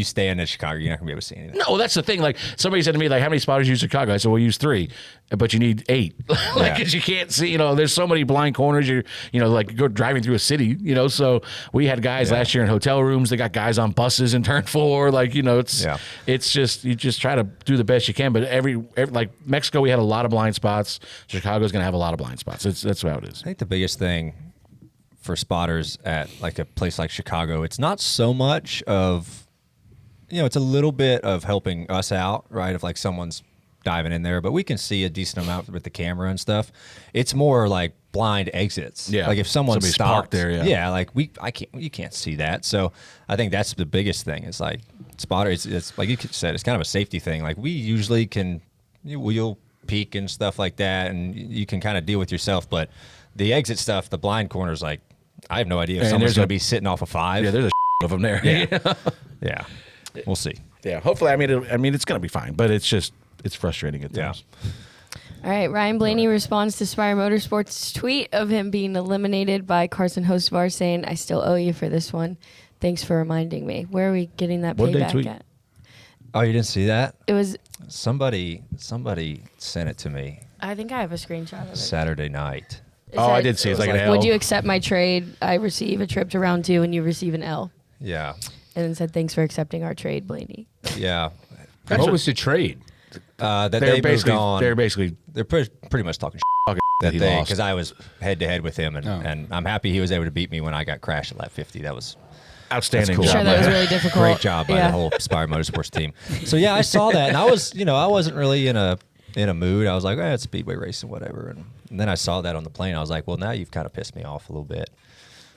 stand in Chicago, you're not gonna be able to see anything.
No, that's the thing. Like, somebody said to me, like, how many spotters use Chicago? I said, we'll use 3, but you need 8. Because you can't see. There's so many blind corners. Like, go driving through a city. So we had guys last year in hotel rooms. They got guys on buses in turn 4. Like, it's just, you just try to do the best you can. But every like Mexico, we had a lot of blind spots. Chicago's gonna have a lot of blind spots. That's how it is.
I think the biggest thing for spotters at, like, a place like Chicago, it's not so much of, it's a little bit of helping us out, right? If, like, someone's diving in there, but we can see a decent amount with the camera and stuff. It's more like blind exits.
Yeah.
Like, if somebody's
Somebody's parked there,
yeah, like, you can't see that. So I think that's the biggest thing. Is, like, spotter. It's like you said, it's kind of a safety thing. Like, we usually can, you'll peek and stuff like that, and you can kind of deal with yourself. But the exit stuff, the blind corners, like, I have no idea if
And
someone's
there's
going
a-
to be sitting off a 5.
Yeah, there's a of them there.
Yeah. Yeah. We'll see.
Yeah. Hopefully, I mean, it's gonna be fine, but it's frustrating at times.
All right, Ryan Blaney responds to Spire Motorsports' tweet of him being eliminated by Carson Hocevar, saying, "I still owe you for this one. Thanks for reminding me." Where are we getting that
What'd they
payback
tweet?
at?
Oh, you didn't see that?
It was.
Somebody sent it to me
I think I have a screenshot of it.
Saturday night.
It
Oh, I
said,
did see. It's like an L.
"Would you accept my trade? I receive a trip to round 2, and you receive an L."
Yeah.
And then said, "Thanks for accepting our trade, Blaney."
Yeah.
What was the trade?
That they moved on.
They're basically
They're pretty much talking
fucking
that
he
day,
lost.
because I was head to head with him, and I'm happy he was able to beat me when I got crashed at lap 50. That was
outstanding
cool.
job.
Sure, that
by
was
him.
really difficult.
great job by
Yeah.
the whole Spire Motorsports team. So yeah, I saw that, and I was, I wasn't really in a mood. I was like, it's speedway racing, whatever. And then I saw that on the plane. I was like, well, now you've kind of pissed me off a little bit.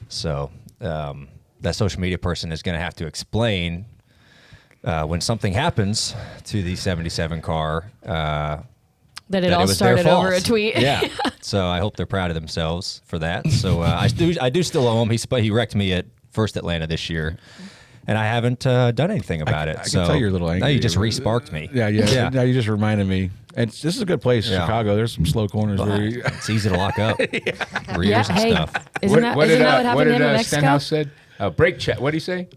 So that social media person is going to have to explain when something happens to the 77 car.
That it
that
all
it was their
started over a
fault.
tweet.
Yeah. So I hope they're proud of themselves for that. So I do still owe him. He wrecked me at First Atlanta this year, and I haven't done anything about it.
I can
so
tell you're a little angry.
Now you just re-sparked me.
Yeah. Now you just reminded me. And this is a good place,
Yeah.
Chicago. There's some slow corners
Well,
where you,
it's easy to lock up. Rears
Yeah,
and
hey,
stuff.
isn't that what happened to him in Mexico?
Stenhouse said? Brake check. What did he say?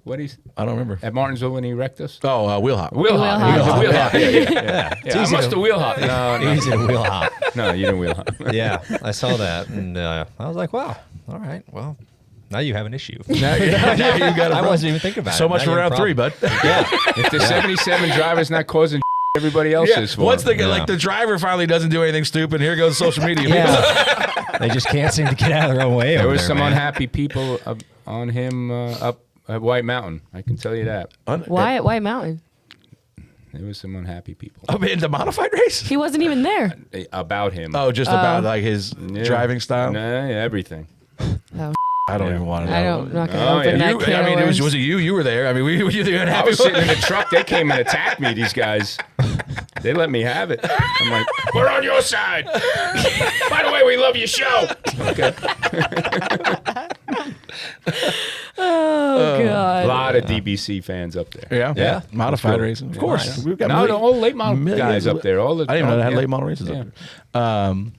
I don't remember.
At Martinsville when he wrecked us?
Oh, wheel hop.
Wheel hop.
hop.
Wheel hop. Yeah.
It's
I
easy
must
to-
have wheel hop. No,
Easy to wheel hop.
no, you didn't wheel hop.
Yeah, I saw that, and I was like, wow, all right, well, now you have an issue.
Now you got a
I
problem.
wasn't even thinking about it.
So much
Now
for
you have a
round 3,
problem.
bud.
Yeah.
If the 77 driver's not causing everybody else is for
Once
him.
like the driver finally doesn't do anything stupid, here goes social media.
Yeah. They just can't seem to get out of their own way.
There
over
was
there,
some
man.
unhappy people on him up at White Mountain. I can tell you that.
Why at White Mountain?
There was some unhappy people
In the modified race?
He wasn't even there.
about him.
Oh, just about like his driving style?
Nah, everything.
Oh,
I don't even want to know.
I'm not going to
Oh,
open
yeah.
that can of
I mean,
worms.
was it you? You were there. I mean, were you the
I
unhappy
was sitting in the truck. They came and attacked me, these guys. They let me have it. I'm like, we're on your side. By the way, we love your show. Okay.
Oh,
A
God.
lot of DBC fans up there.
Yeah.
Yeah.
Modified
Cool.
racing. Of course. We've got
No, all late model
millions
guys
of-
up there. All the,
I didn't even know they had
yeah.
late model races
Yeah.
up there.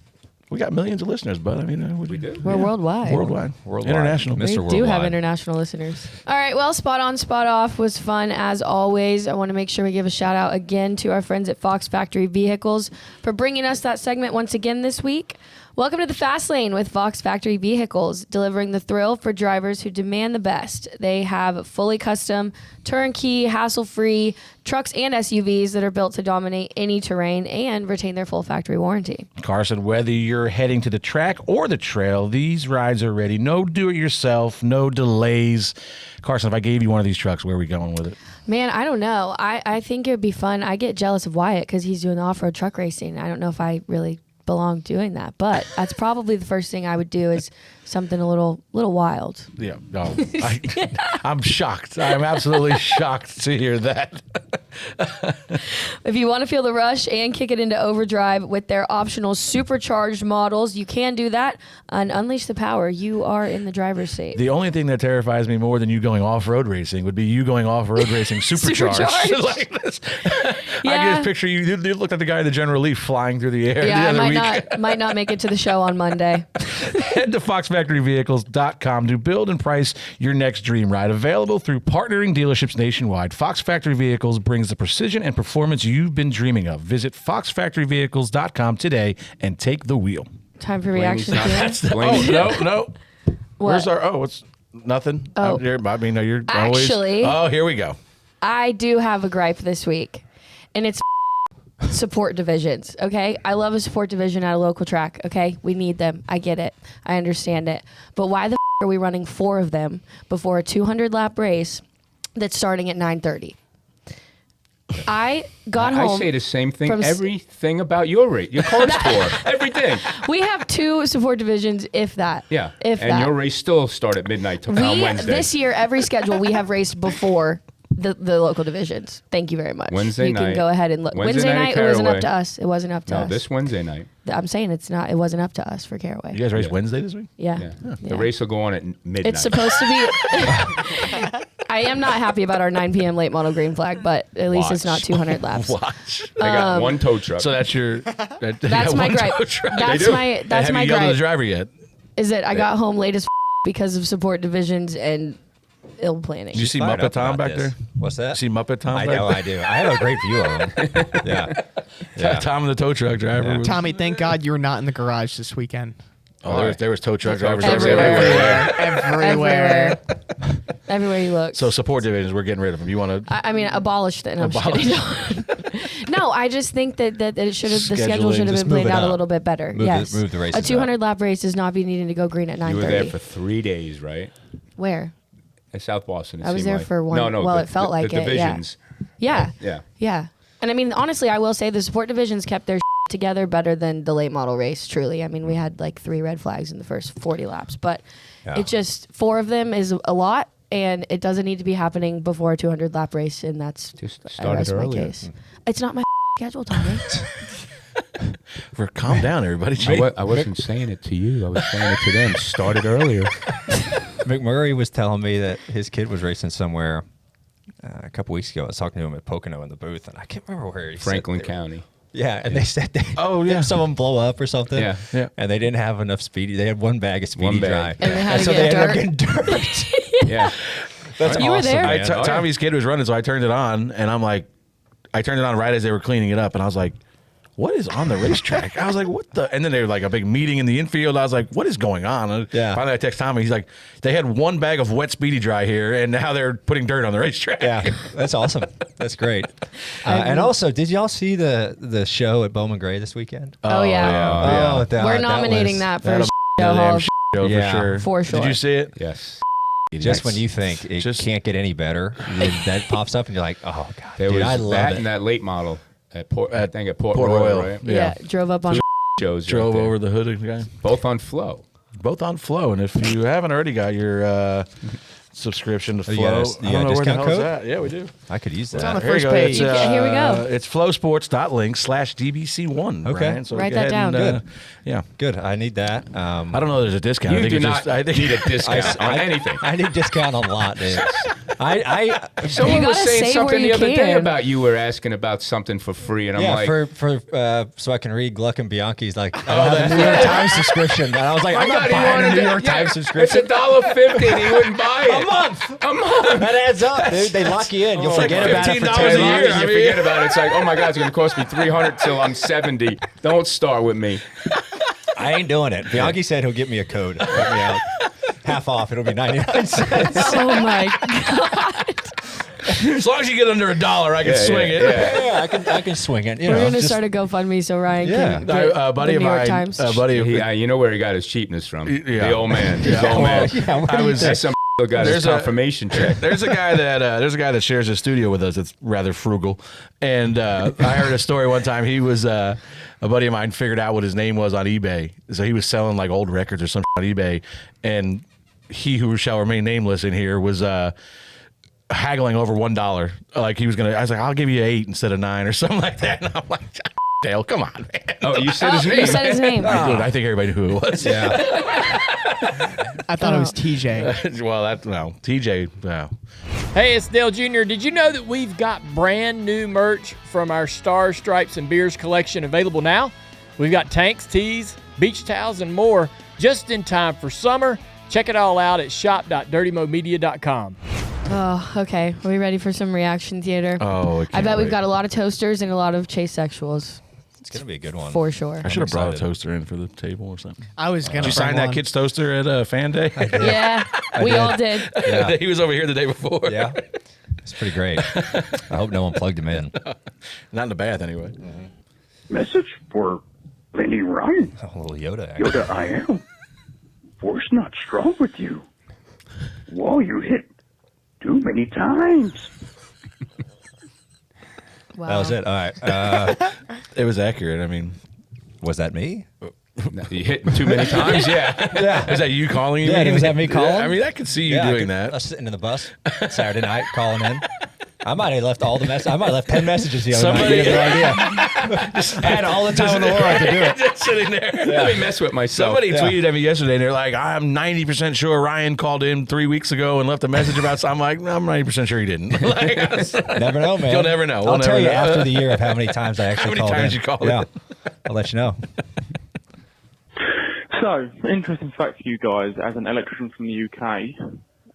We got millions of listeners, bud. I mean,
We do.
We're worldwide.
Worldwide.
Worldwide.
International.
Mr.
We do have
Worldwide.
international listeners. All right, well, Spot On, Spot Off was fun as always. I want to make sure we give a shout out again to our friends at Fox Factory Vehicles for bringing us that segment once again this week. Welcome to the Fast Lane with Fox Factory Vehicles, delivering the thrill for drivers who demand the best. They have fully custom, turnkey, hassle-free trucks and SUVs that are built to dominate any terrain and retain their full factory warranty.
Carson, whether you're heading to the track or the trail, these rides are ready. No do-it-yourself, no delays. Carson, if I gave you one of these trucks, where are we going with it?
Man, I don't know. I think it would be fun. I get jealous of Wyatt because he's doing off-road truck racing. I don't know if I really belong doing that, but that's probably the first thing I would do is something a little wild.
Yeah, no, I'm shocked. I'm absolutely shocked to hear that.
If you want to feel the rush and kick it into overdrive with their optional supercharged models, you can do that and unleash the power. You are in the driver's seat.
The only thing that terrifies me more than you going off-road racing would be you going off-road racing supercharged. Like this.
Yeah.
I can just picture you. You looked at the guy in the General Lee flying through the air
Yeah,
the
I
other week.
might not make it to the show on Monday.
Head to foxfactoryvehicles.com to build and price your next dream ride. Available through partnering dealerships nationwide, Fox Factory Vehicles brings the precision and performance you've been dreaming of. Visit foxfactoryvehicles.com today and take the wheel.
Time for reaction
Blaney's
to
not-
it.
No.
What?
Where's our? It's nothing.
Oh.
I mean, no, you're
Actually-
always. Oh, here we go.
I do have a gripe this week, and it's support divisions, okay? I love a support division at a local track, okay? We need them. I get it. I understand it. But why the are we running 4 of them before a 200-lap race that's starting at 9:30? I got home.
I say the same thing.
from
Everything about your race, your card score, everything.
We have 2 support divisions, if that.
Yeah.
If
and
that.
your race still start at midnight on Wednesday.
This year, every schedule we have raced before the local divisions. Thank you very much.
Wednesday
you can
night.
go ahead and look.
Wednesday night
it wasn't up
Caraway.
to us. It wasn't up to
No,
us.
this Wednesday night.
I'm saying it's not. It wasn't up to us for Caraway.
You guys race
Yeah.
Wednesday this week?
Yeah.
Yeah.
Yeah.
The race will go on at midnight.
It's supposed to be. I am not happy about our 9 p.m. late model green flag, but at least it's not
Watch.
200 laps.
Watch.
They got one tow truck.
So that's your.
That's my gripe. That's my
Have you yelled at the
gripe.
driver yet?
Is that I got home late as because of support divisions and ill planning.
Did you see
Fired
Muppet
up
Tom
about
back
this.
there?
What's that?
See Muppet Tom
I
back
know,
there?
I do. I have a great view of him. Yeah.
Tom and the tow truck driver.
Yeah.
was-
Tommy, thank God you were not in the garage this weekend.
Oh, there was tow truck drivers
Everywhere.
Everywhere.
Everywhere you look.
So support divisions, we're getting rid of them. You want to?
I mean, abolish them. I'm just kidding. No, I just think that it should have the schedule
Scheduling,
should have
just
been played
move it
out a
up.
little bit better.
Move the-
yes,
move the races
a 200 lap race does not be needing to go green at 9:30.
You were there for 3 days, right?
Where?
At South Boston. It
I was
seemed
there
like.
for one-
No,
well,
the,
it felt like
the
it, yeah.
divisions.
Yeah.
Yeah.
Yeah. And I mean, honestly, I will say the support divisions kept their together better than the late model race, truly. I mean, we had like 3 red flags in the first 40 laps, but
Yeah.
it just, 4 of them is a lot, and it doesn't need to be happening before a 200 lap race, and that's
Just
I
started
rest my
earlier.
case. It's not my schedule, Tommy.
Calm down, everybody.
I wasn't saying it to you. I was saying it to them. Started earlier.
McMurray was telling me that his kid was racing somewhere a couple weeks ago. I was talking to him at Pocono in the booth, and I can't remember where he
Franklin
said they were-
County.
Yeah, and they said they,
Oh, yeah.
someone blow up or something.
Yeah.
Yeah.
And they didn't have enough speedy. They had one bag of speedy
One bag.
dry.
And they had to
so
get
they ended up getting dirt.
Yeah.
That's
You were
awesome,
there?
man.
Oh, yeah.
Tommy's kid was running, so I turned it on, and I'm like, I turned it on right as they were cleaning it up, and I was like, what is on the racetrack? I was like, what the? And then they were like a big meeting in the infield. I was like, what is going on? And
Yeah.
Finally, I text Tommy. He's like, they had one bag of wet speedy dry here, and now they're putting dirt on the racetrack.
Yeah, that's awesome. That's great. And also, did y'all see the show at Bowman Gray this weekend?
Oh, yeah.
Oh,
We're nominating
was-
that for
That'll
a
be a
show
damn
hall.
show
Yeah.
for sure.
For sure.
Did you see it?
Yes.
Just when you think it
Just-
can't get any better, then that pops up and you're like, oh god,
There
dude,
was
I love
that
it.
and that late model at Port
Port
Royal,
Royal.
right?
Yeah.
Yeah.
Drove up on.
Shows
Drove
right there.
over the hood of the guy.
Both on Flow.
Both on Flow, and if you haven't already got your subscription to
You
Flow,
got a-
I
you
don't
got
know
a
where the
discount
hell is
code?
that. Yeah, we do.
I could use
on
that.
the
Here you
first
go.
page.
Here we go.
It's flowsports.link/DBC1.
Okay.
Brian. So
Write
go
that
ahead
down.
and,
Good.
yeah.
Good. I need that.
I don't know. There's a discount. I
You
think
do
it's
not
just, I think
need a discount on anything.
I need discount on a lot, dude. I
You
Someone was
gotta
saying
say
something
where
the
you
other day
can.
about you were asking about something for free, and I'm
yeah,
like,
for so I can read Gluck and Bianchi's like I have a New York Times subscription, and I was like, I'm
I
not
thought he
buying a
wanted
New
to-
York
yeah,
Times
It's
subscription.
$1.50, and he wouldn't buy it.
A month.
A month.
That adds up, dude. They lock you in. You'll
It's like
forget about it for
$15
10
a
years.
year.
You
I mean-
forget about it. It's like, oh my God, it's going to cost me $300 till I'm 70. Don't start with me.
I ain't doing it. Bianchi said he'll get me a code. Help me out. Half off. It'll be 99 cents.
Oh my god.
As long as you get under $1, I can swing it.
Yeah, I can swing it. You
We're
know,
gonna
just-
start a GoFundMe so Ryan
Yeah.
can get
A buddy
the
of
New York
mine,
Times.
a buddy of
You know where he got his cheapness from?
Yeah.
The old man. His old man.
Yeah, what do you think?
That's some got his confirmation check.
There's a guy that shares a studio with us that's rather frugal, and I heard a story one time. He was a buddy of mine figured out what his name was on eBay, so he was selling like old records or something on eBay, and he who shall remain nameless in here was haggling over $1. Like he was gonna, I was like, I'll give you 8 instead of 9 or something like that, and I'm like, Dale, come on, man.
Oh, you said his name.
You said his name.
I did. I think everybody knew who it was.
Yeah.
I thought it was TJ.
Well, TJ. No.
Hey, it's Dale Jr. Did you know that we've got brand new merch from our Stars, Stripes, and Beers collection available now? We've got tanks, tees, beach towels, and more just in time for summer. Check it all out at shop.dirtymomedia.com.
Oh, okay. Are we ready for some reaction theater?
Oh,
I bet we've got a lot of toasters and a lot of chase sexuals.
It's going to be a good one.
For sure.
I should have brought a
excited.
toaster in for the table or something.
I was gonna.
Did you sign that kid's toaster at Fan Day?
Yeah, we all did.
Yeah.
He was over here the day before.
Yeah. It's pretty great. I hope no one plugged him in.
Not in the bath, anyway.
Message for Lady Ryan.
A little Yoda. Actually.
Yoda, I am. Force not strong with you. Whoa, you hit too many times.
Wow.
That was it. All right.
It was accurate. I mean,
Was that me?
You hit him too many times? Yeah.
Yeah.
is that you calling? You
Yeah,
mean?
was that me calling?
I mean, I could see you
I
doing
could-
that.
I was sitting in the bus Saturday night calling in. I might have left all the messages. I might have left 10 messages the other night. You have no idea. I had all the time in the world to do it.
Just sitting there.
Let me mess with myself.
Somebody tweeted at me yesterday, and they're like, I'm 90% sure Ryan called in 3 weeks ago and left a message about something. I'm like, no, I'm 90% sure he didn't. Like,
Never know, man.
You'll never know.
I'll
We'll
tell
never
you
know.
after the year of how many times I actually
many
called
times
in.
you called
Yeah.
in.
I'll let you know.
So, interesting fact for you guys, as an electrician from the UK,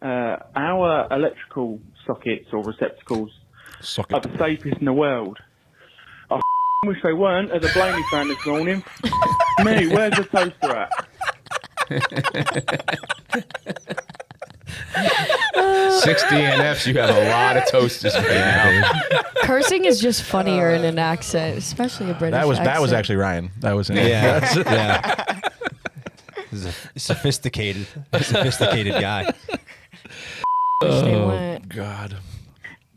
our electrical sockets or receptacles are the safest in the world. I wish they weren't, as a Blaney fan this morning. Me, where's the toaster at?
6 DNFs, you have a lot of toasters right now.
Cursing is just funnier in an accent, especially a British
That was
accent.
actually Ryan. That was him.
Yeah. Yeah. He's a sophisticated guy.
They
Oh,
went.
God.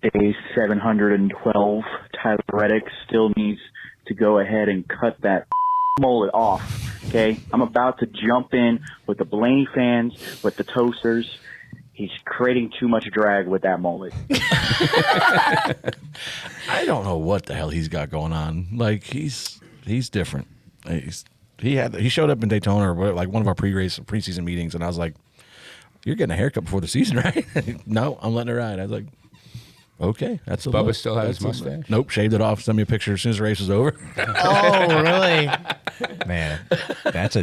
Day 712, Tyler Reddick still needs to go ahead and cut that mullet off, okay? I'm about to jump in with the Blaney fans, with the toasters. He's creating too much drag with that mullet.
I don't know what the hell he's got going on. Like, he's different. He showed up in Daytona or like one of our preseason meetings, and I was like, "You're getting a haircut before the season, right?" No, I'm letting it ride. I was like, "Okay, that's a
Bubba
look.
still have his
That's a look."
mustache?
Nope, shaved it off. Sent me a picture as soon as the race was over.
Oh, really?
Man, it's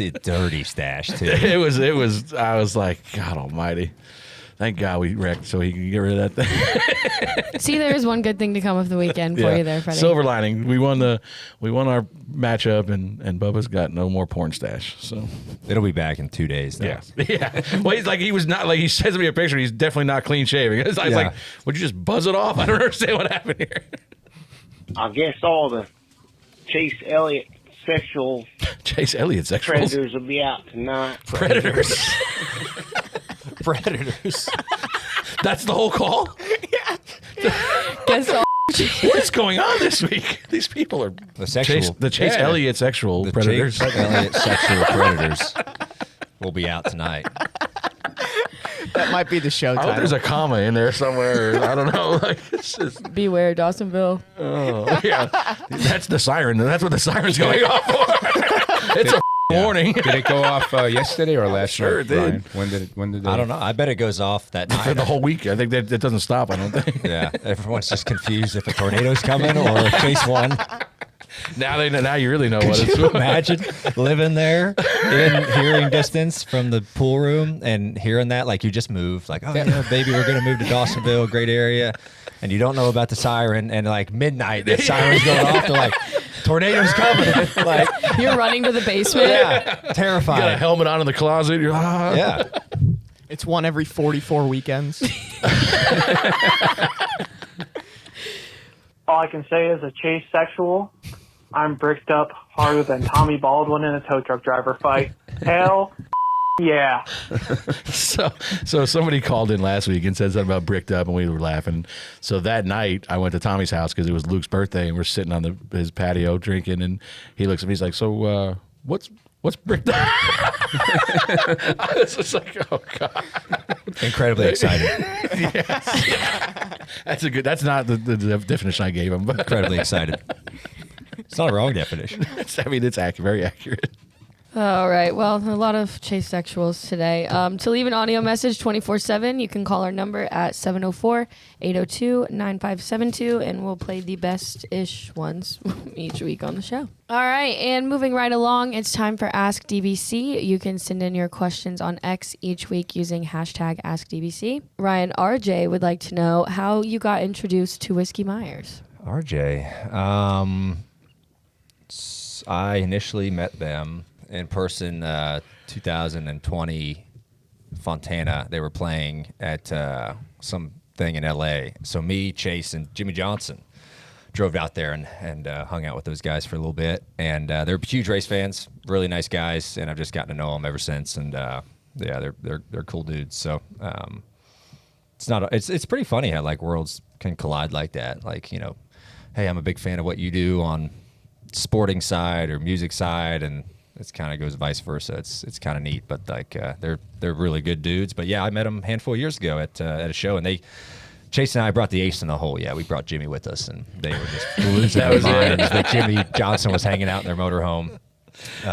a dirty stash too.
it was. I was like, God Almighty. Thank God we wrecked so he can get rid of that thing.
See, there is one good thing to come of the weekend for you there, Freddie.
Silver lining. We won our matchup, and Bubba's got no more porn stash. So
It'll be back in 2 days. Though.
yeah. Well, he was not like he sends me a picture. He's definitely not clean shaving. I was like, would you just buzz it off? I don't understand what happened here.
I guess all the Chase Elliott sexual
Chase Elliott sexual
predators will be out tonight.
predators.
Predators.
That's the whole call.
Guess all.
What's going on this week? These people are
The sexual.
Chase Elliott sexual
the
predators.
Chase Elliott sexual predators will be out tonight.
That might be the show
I hope
title.
there's a comma in there somewhere. I don't know. Like, it's just,
Beware, Dawsonville.
oh, yeah. That's the siren. That's what the siren's going off for. It's a warning.
Did it go off yesterday or last
Sure
night,
it did.
Ryan? When did they?
I don't know. I bet it goes off that
For
night.
the whole week. I think that it doesn't stop, I don't think.
Yeah, everyone's just confused if a tornado's coming or if Chase won.
Now you really know what
Could
it's
you imagine living there in hearing distance from the pool room and hearing that like you just moved, like, oh yeah, baby, we're gonna move to Dawsonville, great area, and you don't know about the siren, and like midnight the siren's going off. They're like, tornado's coming. Like,
You're running to the basement.
yeah,
You got a
terrified.
helmet on in the closet. You're
Yeah.
It's one every 44 weekends.
All I can say is a chase sexual. I'm bricked up harder than Tommy Baldwin in a tow truck driver fight. Hell yeah.
So somebody called in last week and said something about bricked up, and we were laughing. So that night, I went to Tommy's house because it was Luke's birthday, and we're sitting on his patio drinking, and he looks at me, he's like, "So what's bricked up?" I was just like, "Oh God."
Incredibly excited.
That's not the definition I gave him, but
Incredibly excited. It's not a wrong definition.
it's very accurate.
All right. Well, a lot of chase sexuals today. To leave an audio message 24/7, you can call our number at 704-802-9572, and we'll play the best-ish ones each week on the show. All right. And moving right along, it's time for Ask DBC. You can send in your questions on X each week using hashtag AskDBC. Ryan, RJ would like to know how you got introduced to Whiskey Myers.
RJ, I initially met them in person 2020 Fontana. They were playing at some thing in LA. So me, Chase, and Jimmy Johnson drove out there and hung out with those guys for a little bit. And they're huge race fans, really nice guys, and I've just gotten to know them ever since. And yeah, they're cool dudes. So it's pretty funny how like worlds can collide like that. Like, you know, hey, I'm a big fan of what you do on sporting side or music side, and it kind of goes vice versa. It's kind of neat, but like they're really good dudes. But yeah, I met them a handful of years ago at a show, and Chase and I brought the ace in the hole. Yeah, we brought Jimmy with us, and they were just losing their minds that Jimmy Johnson was hanging out in their motorhome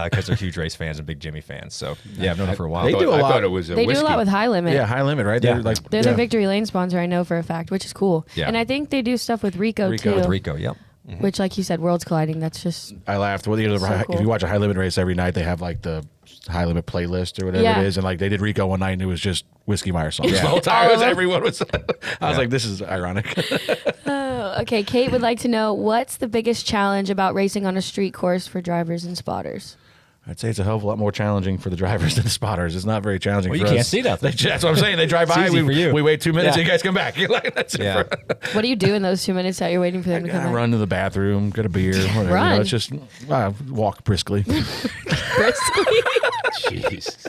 because they're huge race fans and big Jimmy fans. So yeah, I've known them for a while.
They do a
I
lot.
thought it was a
They
whiskey.
do a lot with High Limit.
Yeah, High Limit, right?
Yeah.
They're the Victory Lane sponsor, I know for a fact, which is cool.
Yeah.
And I think they do stuff with Rico too.
With Rico, yep.
Which, like you said, worlds colliding. That's just
I laughed. Well,
So cool.
if you watch a High Limit race every night, they have like the High Limit playlist or whatever
Yeah.
it is, and like they did Rico one night, and it was just Whiskey Myers songs
Yeah.
the whole time.
All
It
of
was,
them?
everyone was. I was like, this is ironic.
Oh, okay. Kate would like to know what's the biggest challenge about racing on a street course for drivers and spotters.
I'd say it's a hell of a lot more challenging for the drivers than the spotters. It's not very challenging.
Well,
for
you can't
us.
see nothing.
That's what I'm saying. They drive
It's
by.
easy for you.
We wait 2 minutes.
Yeah.
And you guys come back. You're like, that's
Yeah.
it.
What do you do in those 2 minutes that you're waiting for them to come
I
back?
run to the bathroom, get a beer, whatever. You
Run.
know, it's just walk briskly.
Briskly.
Jeez.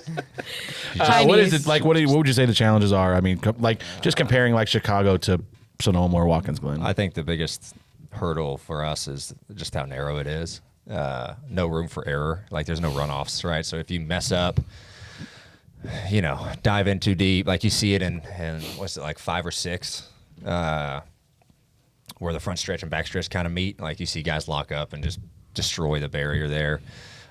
What is
Chinese.
it like? What would you say the challenges are? I mean, like just comparing like Chicago to Sonoma or Watkins Glen.
I think the biggest hurdle for us is just how narrow it is. No room for error. Like there's no runoffs, right? So if you mess up, you know, dive in too deep, like you see it in what's it like 5 or 6, where the front stretch and back stretch kind of meet. Like you see guys lock up and just destroy the barrier there.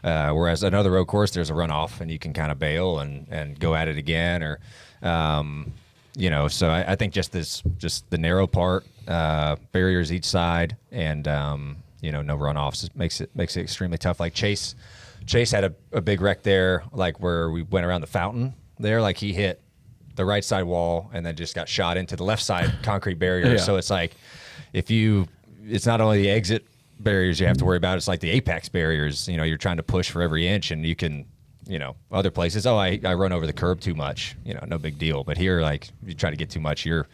Whereas another road course, there's a runoff and you can kind of bail and go at it again, or you know. So I think just the narrow part, barriers each side, and you know, no runoffs makes it extremely tough. Like Chase had a big wreck there, like where we went around the fountain there. Like he hit the right side wall and then just got shot into the left side concrete barrier.
Yeah.
So it's like it's not only the exit barriers you have to worry about, it's like the apex barriers. You know, you're trying to push for every inch, and you can, you know, other places, I run over the curb too much, you know, no big deal. But here, like, you try to get too much, you're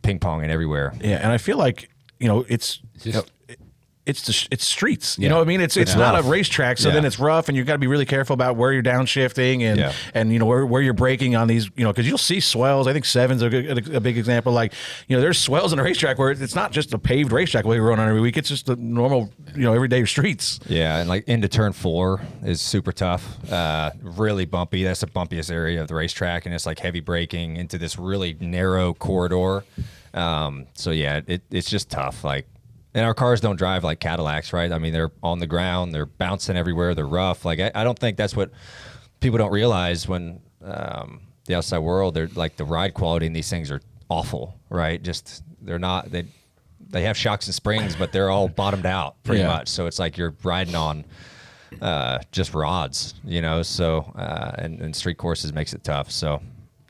ping-ponging everywhere.
Yeah, and I feel like, you know, it's it's streets. You know what I mean? It's not a racetrack, so
Yeah.
then it's rough, and you've got to be really careful about where you're downshifting and you know where you're braking on these. You know, because you'll see swells. I think Seven's a big example. Like, you know, there's swells in a racetrack where it's not just a paved racetrack we run on every week. It's just the normal, you know, everyday streets.
Yeah, and like into turn 4 is super tough, really bumpy. That's the bumpiest area of the racetrack, and it's like heavy braking into this really narrow corridor. So yeah, it's just tough. Like, and our cars don't drive like Cadillacs, right? I mean, they're on the ground, they're bouncing everywhere, they're rough. Like, I don't think that's what people don't realize when the outside world, they're like the ride quality in these things are awful, right? Just they're not they have shocks and springs, but they're all bottomed out pretty much. So it's like you're riding on just rods, you know. So and street courses makes it tough. So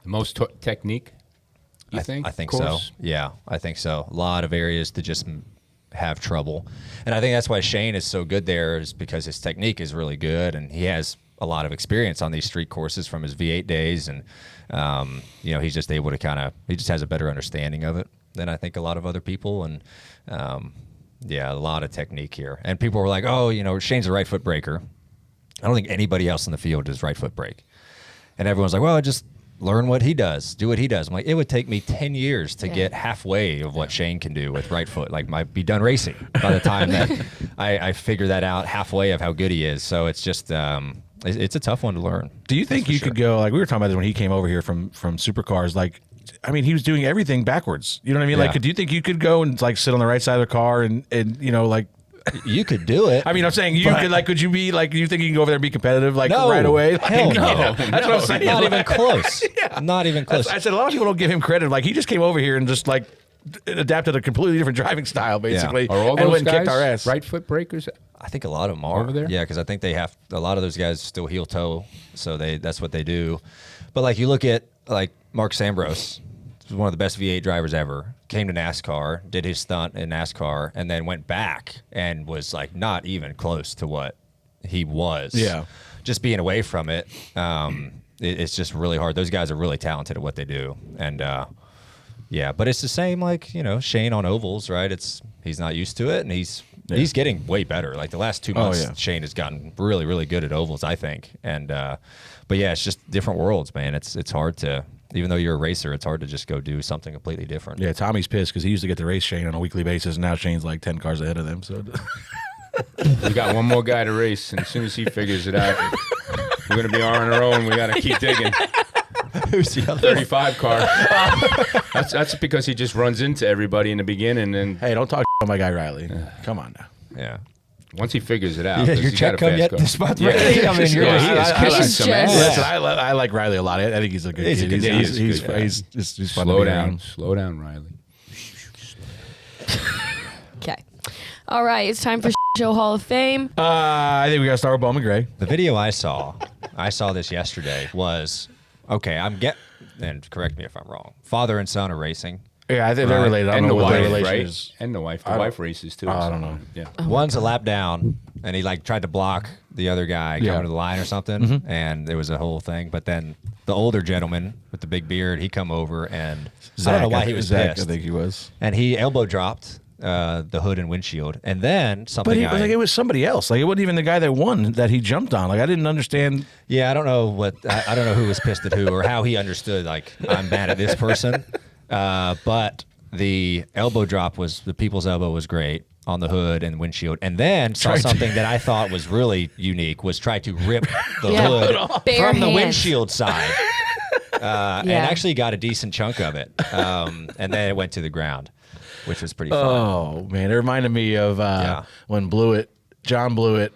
The most technique, you think?
I think
course?
so. Yeah, I think so. A lot of areas to just have trouble. And I think that's why Shane is so good there, is because his technique is really good, and he has a lot of experience on these street courses from his V8 days, and he's just able to he just has a better understanding of it than I think a lot of other people, and a lot of technique here. And people were like, oh, Shane's a right foot breaker. I don't think anybody else in the field does right foot brake. And everyone's like, well, just learn what he does, do what he does. I'm like, it would take me 10 years to get halfway of what Shane can do with right foot. Like, might be done racing by the time that I figure that out halfway of how good he is. So it's just, it's a tough one to learn.
Do you think you could go, like we were talking about this when he came over here from supercars, like, I mean, he was doing everything backwards. You know what I mean?
Yeah.
Like, do you think you could go and like sit on the right side of the car and like,
you could do it.
I mean, I'm saying could you be like, you think you can go over there and be competitive like
No.
right away? Like,
Hell no.
That's what I'm saying.
Not even close. Not even close.
I said a lot of people don't give him credit. Like, he just came over here and just like adapted a completely different driving style, basically.
Are all
and
those
went and
guys
kicked our ass.
right foot breakers?
I think a lot of them are
over there.
Yeah, because I think they have a lot of those guys still heel toe, so that's what they do. But like you look at like Mark Sambros, was one of the best V8 drivers ever. Came to NASCAR, did his stunt in NASCAR, and then went back and was like not even close to what he was.
Yeah,
just being away from it, it's just really hard. Those guys are really talented at what they do, and but it's the same like Shane on ovals, right? He's not used to it, and he's getting way better. Like the last 2 months, Shane has gotten really, really good at ovals, I think. And but yeah, it's just different worlds, man. It's hard to. Even though you're a racer, it's hard to just go do something completely different.
Yeah, Tommy's pissed because he used to get to race Shane on a weekly basis, and now Shane's like 10 cars ahead of them. So
we got one more guy to race, and as soon as he figures it out, we're going to be on our own. We got to keep digging.
Who's the other
35 car. That's because he just runs into everybody in the beginning. And
hey, don't talk about my guy Riley. Come on now.
Yeah.
Once he figures it out,
your
he's
check
got a
come yet
fast car.
this month? I mean,
he is kicking some ass.
Listen, I like Riley a lot. I think he's a good kid. He's fun to be around.
Slow down, Riley.
Okay. All right, it's time for Show Hall of Fame.
I think we got to start with Bowman Gray.
The video I saw this yesterday was, okay, and correct me if I'm wrong, father and son are racing.
Yeah, I think they're related. I don't know what their relation is.
And the wife. The wife races too.
I don't know.
Yeah.
One's a lap down, and he like tried to block the other guy coming to the line or something, and there was a whole thing. But then the older gentleman with the big beard, he come over, and I don't know why he was
Zach,
pissed.
I think he was.
And he elbow dropped the hood and windshield, and then something.
But it was somebody else. Like, it wasn't even the guy that won that he jumped on. Like, I didn't understand.
Yeah, I don't know I don't know who was pissed at who or how he understood. Like, I'm mad at this person, but. The elbow drop the people's elbow was great on the hood and windshield, and then saw something that I thought was really unique was try to rip the hood from the windshield side, and actually got a decent chunk of it, and then it went to the ground, which was pretty fun.
Oh man, it reminded me of when John Blewett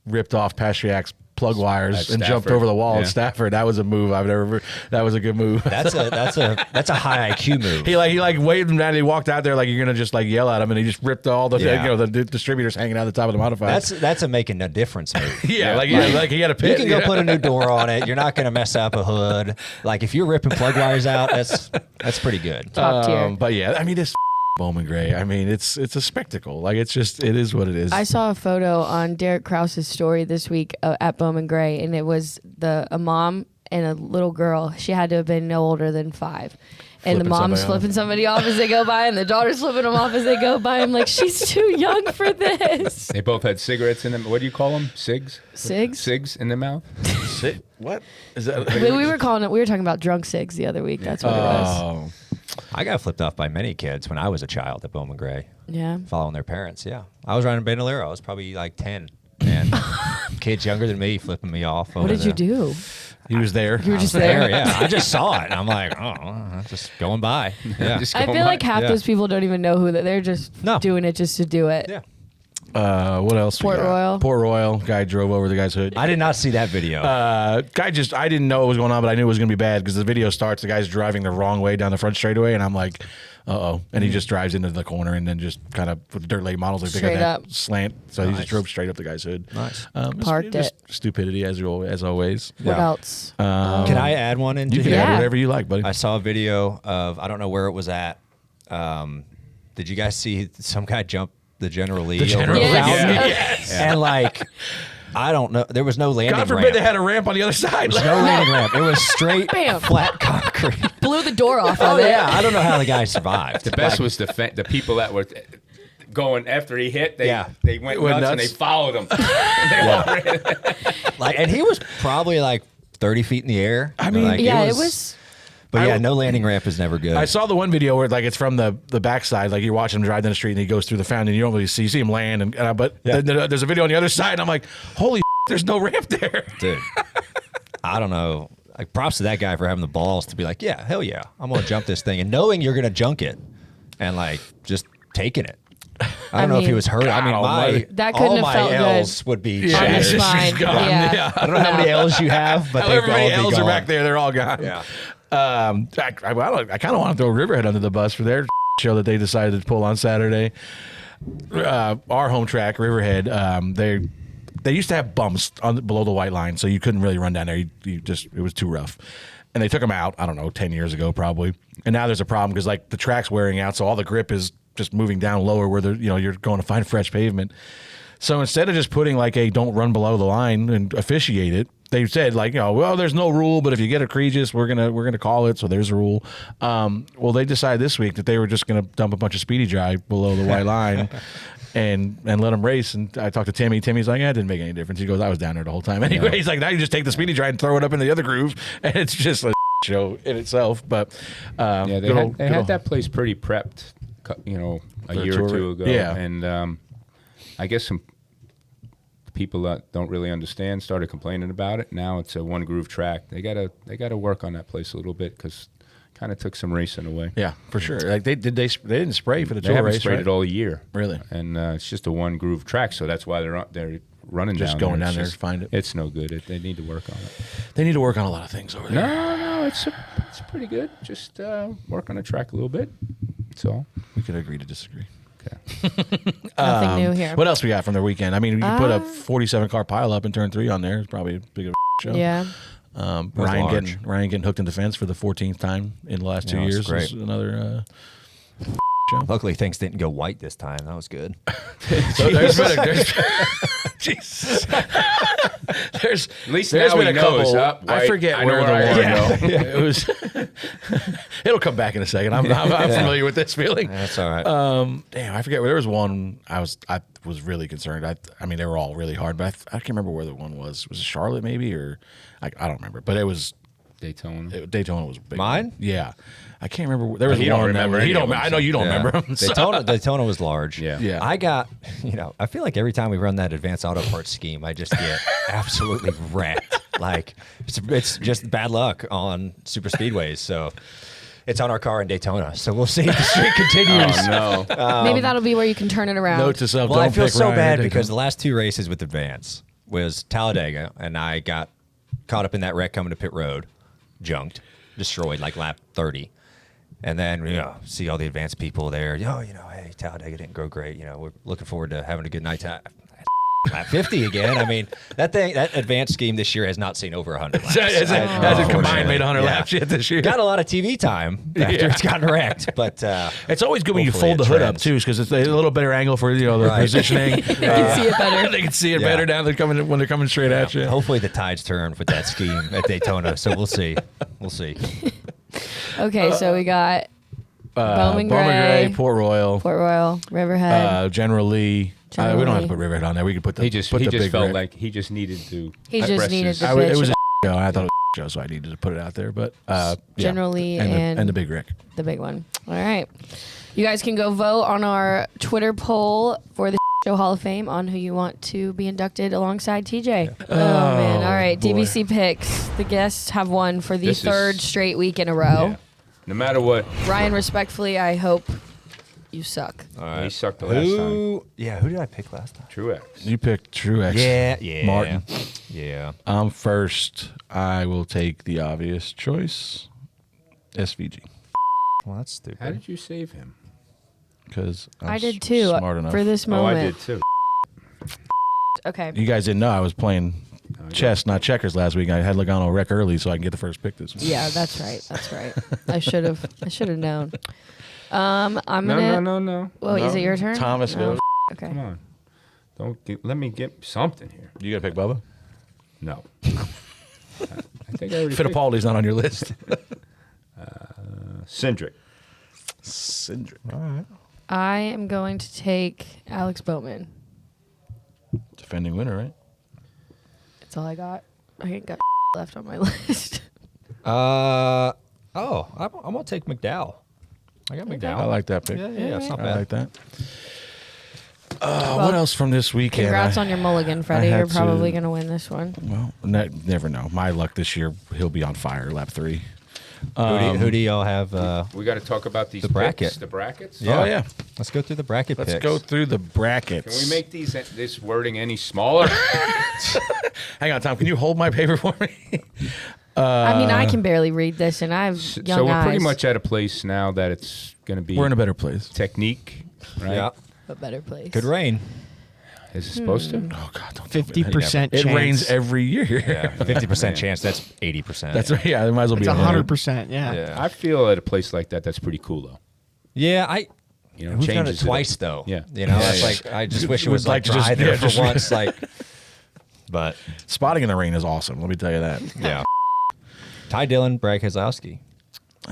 ripped off Pastriak's plug wires and jumped over the wall at Stafford. That was a move I've never. That was a good move.
That's a high IQ move.
He waved him down. And he walked out there like you're gonna just like yell at him, and he just ripped all the the distributors hanging out the top of the modified.
That's a making a difference move.
like he had a pit.
You can go put a new door on it. You're not gonna mess up a hood. Like if you're ripping plug wires out, that's pretty good.
Top tier.
But yeah, I mean this Bowman Gray. I mean it's a spectacle. Like it is what it is.
I saw a photo on Derek Krause's story this week at Bowman Gray, and it was a mom and a little girl. She had to have been no older than 5. And the mom's flipping somebody off as they go by, and the daughter's flipping them off as they go by. I'm like, she's too young for this.
They both had cigarettes in them. What do you call them? Cigs? Cigs in their mouth?
What? Is that?
We were talking about drunk cigs the other week. That's what it was.
I got flipped off by many kids when I was a child at Bowman Gray.
Yeah.
Following their parents, yeah. I was riding Bandolero. I was probably like 10. And kids younger than me flipping me off.
What did you do?
He was there.
You were just there?
Yeah. I just saw it. And I'm like, I'm just going by. Yeah.
I feel like half those people don't even know who they're just doing it just to do it.
Yeah.
What else?
Port Royal.
Guy drove over the guy's hood.
I did not see that video.
I didn't know what was going on, but I knew it was going to be bad because the video starts. The guy's driving the wrong way down the front straightaway, and I'm like, uh-oh. And he just drives into the corner and then just kind of, with the dirt late models, like they got that slant. So he just drove straight up the guy's hood.
Nice.
Parked
it. Stupidity, as always.
What else?
Can I add one into
You can add whatever you like, buddy.
I saw a video of, I don't know where it was at. Did you guys see some guy jump the General Lee.
The General
over
Lee,
the fountain.
yes.
And like, I don't know. There was no landing
God forbid
ramp.
they had a ramp on the other side.
There was no landing ramp. It was straight,
Bam.
flat concrete.
Blew the door off
Oh
of it.
yeah, I don't know how the guy survived.
The best was the people that were going after he hit. They went
Went
nuts and they
nuts.
followed him. They all ran.
Like, and he was probably like 30 feet in the air.
I mean,
like,
Yeah, it was.
But yeah, no landing ramp is never good.
I saw the one video where like it's from the backside, like you're watching him drive down the street and he goes through the fountain. You don't really see him land, but then there's a video on the other side, and I'm like, holy, there's no ramp there,
dude. I don't know. Like, props to that guy for having the balls to be like, yeah, hell yeah, I'm gonna jump this thing, and knowing you're gonna junk it, and like just taking it. I don't know if he was hurt. I mean,
that couldn't
all
have
my
felt good.
L's would be
On the
shattered.
spine. Yeah.
I don't know how many L's you have, but
However
they've all
many
be
L's
gone.
are back there, they're all gone.
Yeah.
I kind of want to throw Riverhead under the bus for their show that they decided to pull on Saturday. Our home track, Riverhead, they used to have bumps below the white line, so you couldn't really run down there. It was too rough. And they took them out, I don't know, 10 years ago probably. And now there's a problem because like the track's wearing out, so all the grip is just moving down lower where you're going to find fresh pavement. So instead of just putting like a don't run below the line and officiate it, they said like, well, there's no rule, but if you get egregious, we're gonna call it. So there's a rule. Well, they decided this week that they were just gonna dump a bunch of speedy dry below the white line and let them race. And I talked to Timmy. Timmy's like, it didn't make any difference. He goes, I was down there the whole time anyway. He's like, now you just take the speedy dry and throw it up in the other groove, and it's just a show in itself. But
they had that place pretty prepped, a year or two ago.
Yeah,
and I guess some people that don't really understand started complaining about it. Now it's a one groove track. They gotta work on that place a little bit because kind of took some racing away.
Yeah, for sure. Like they didn't spray for the
They
tour
haven't
race,
sprayed
right?
it all year,
Really?
and it's just a one groove track, so that's why they're running
Just
down
going
there.
down there
It's
to find it.
It's no good. They need to work on it.
They need to work on a lot of things over there.
No, it's pretty good. Just work on the track a little bit. That's all.
We could agree to disagree.
Okay.
Nothing new here.
What else we got from their weekend? I mean, you put a 47 car pile up in turn 3 on there. It's probably a big of a show.
Yeah.
Ryan getting hooked in the fence for the 14th time in the last 2 years.
great.
Is another show.
Luckily, things didn't go white this time. That was good.
So there's Jesus. There's
At least
there's
now
been
he
a couple.
knows,
I forget
I know
where
where I
the
am
one.
now.
It was. It'll come back in a second. I'm familiar with this feeling.
That's all right.
Damn, I forget where there was one. I was really concerned. I mean, they were all really hard, but I can't remember where the one was. Was it Charlotte maybe, or I don't remember. But it was
Daytona.
Daytona was a big
Mine?
one. Yeah, I can't remember. There was
He
one.
don't remember
He
any
don't.
of them,
I know you don't
so-
remember them. so-
Daytona was large.
Yeah.
I got, I feel like every time we run that advanced auto parts scheme, I just get absolutely wrecked. Like, it's just bad luck on super speedways. So it's on our car in Daytona. So we'll see if the streak continues.
Oh no.
Maybe that'll be where you can turn it around.
Note to self:
Well,
don't
I feel
pick
so
Ryan
bad
at
because the
Daytona.
last 2 races with Advance was Talladega, and I got caught up in that wreck coming to pit road, junked, destroyed like lap 30. And then, see all the Advance people there. Hey, Talladega didn't go great. We're looking forward to having a good night time. Lap 50 again. I mean, that Advance scheme this year has not seen over 100 laps.
Hasn't combined made 100
Yeah.
laps yet this year.
Got a lot of TV time after it's gotten wrecked, but
It's always good when you
hopefully
fold the
it
hood up
trends.
too, because it's a little better angle for the
Right.
positioning.
You can see it better.
They can see it
Yeah.
better down when they're coming straight at you.
hopefully the tides turn with that scheme at Daytona. So we'll see. We'll see.
Okay, so we got Bowman Gray,
Port Royal,
Port Royal, Riverhead.
General Lee.
General
We don't have
Lee.
to put Riverhead on there. We could put the
He just
put the
felt
big
like he just needed to.
He just
press
needed
his-
to-
it was a
bitch.
show. I thought it was a show, so I needed to put it out there. But
General Lee
and the Big Rick.
the big one. All right. You guys can go vote on our Twitter poll for the Show Hall of Fame on who you want to be inducted alongside TJ. Oh, man. All right.
boy.
DBC picks. The guests have won for the
This is-
third straight week in a row.
Yeah. No matter what,
Ryan, respectfully, I hope you suck.
he sucked the last time.
Who did I pick last time?
Truex.
You picked Truex.
Yeah.
Martin.
Yeah.
First, I will take the obvious choice, SVG,
Well, that's stupid.
How did you save him?
because
I did too
Smart enough.
for this
Oh,
moment.
I did too.
Okay.
You guys didn't know I was playing chess, not checkers, last week. I had Logano wreck early so I can get the first pick this week.
Yeah, that's right. That's right. I should have known. I'm gonna.
No.
Well, is it your turn?
Thomas
No.
goes.
Okay.
Come on. Let me get something here.
You got to pick Bubba?
No. I think I already picked
Fittipaldi's not on your list.
Cindric.
Cindric.
All right.
I am going to take Alex Bowman.
Defending winner, right?
That's all I got. I ain't got left on my list.
I'm gonna take McDowell. I got McDowell.
I like that pick.
Yeah, it's not
I
bad.
like that.
Well,
What else from this weekend?
Congrats on your mulligan, Freddie.
had
You're probably
to-
going to win this one.
Well, never know. My luck this year, he'll be on fire lap 3.
Who do y'all have?
We got to talk about these
The bracket.
picks, the brackets.
Oh, yeah.
Let's go through the bracket
Let's
picks.
go through the brackets.
Can we make this wording any smaller?
Hang on, Tom. Can you hold my paper for me?
I mean, I can barely read this, and I have young
So we're
eyes.
pretty much at a place now that it's going to be.
We're in a better place.
Technique, right?
Yeah.
a better place.
Good rain.
Is it supposed to?
Oh God, don't tell me that.
50%
It
chance.
rains every year.
Yeah, 50% chance. That's 80%.
That's yeah. It might as well
It's
be
100%. Yeah.
Yeah.
I feel at a place like that, that's pretty cool, though.
Yeah,
You know,
We've done it
changes
twice
up.
though.
Yeah.
You know,
Yeah,
it's
yeah.
like I just wish it
Would
was
like
like
to just-
dry there
yeah,
for
just-
once. Like, but
Spotting in the rain is awesome. Let me tell you that.
yeah. Ty Dillon, Brad Keselowski.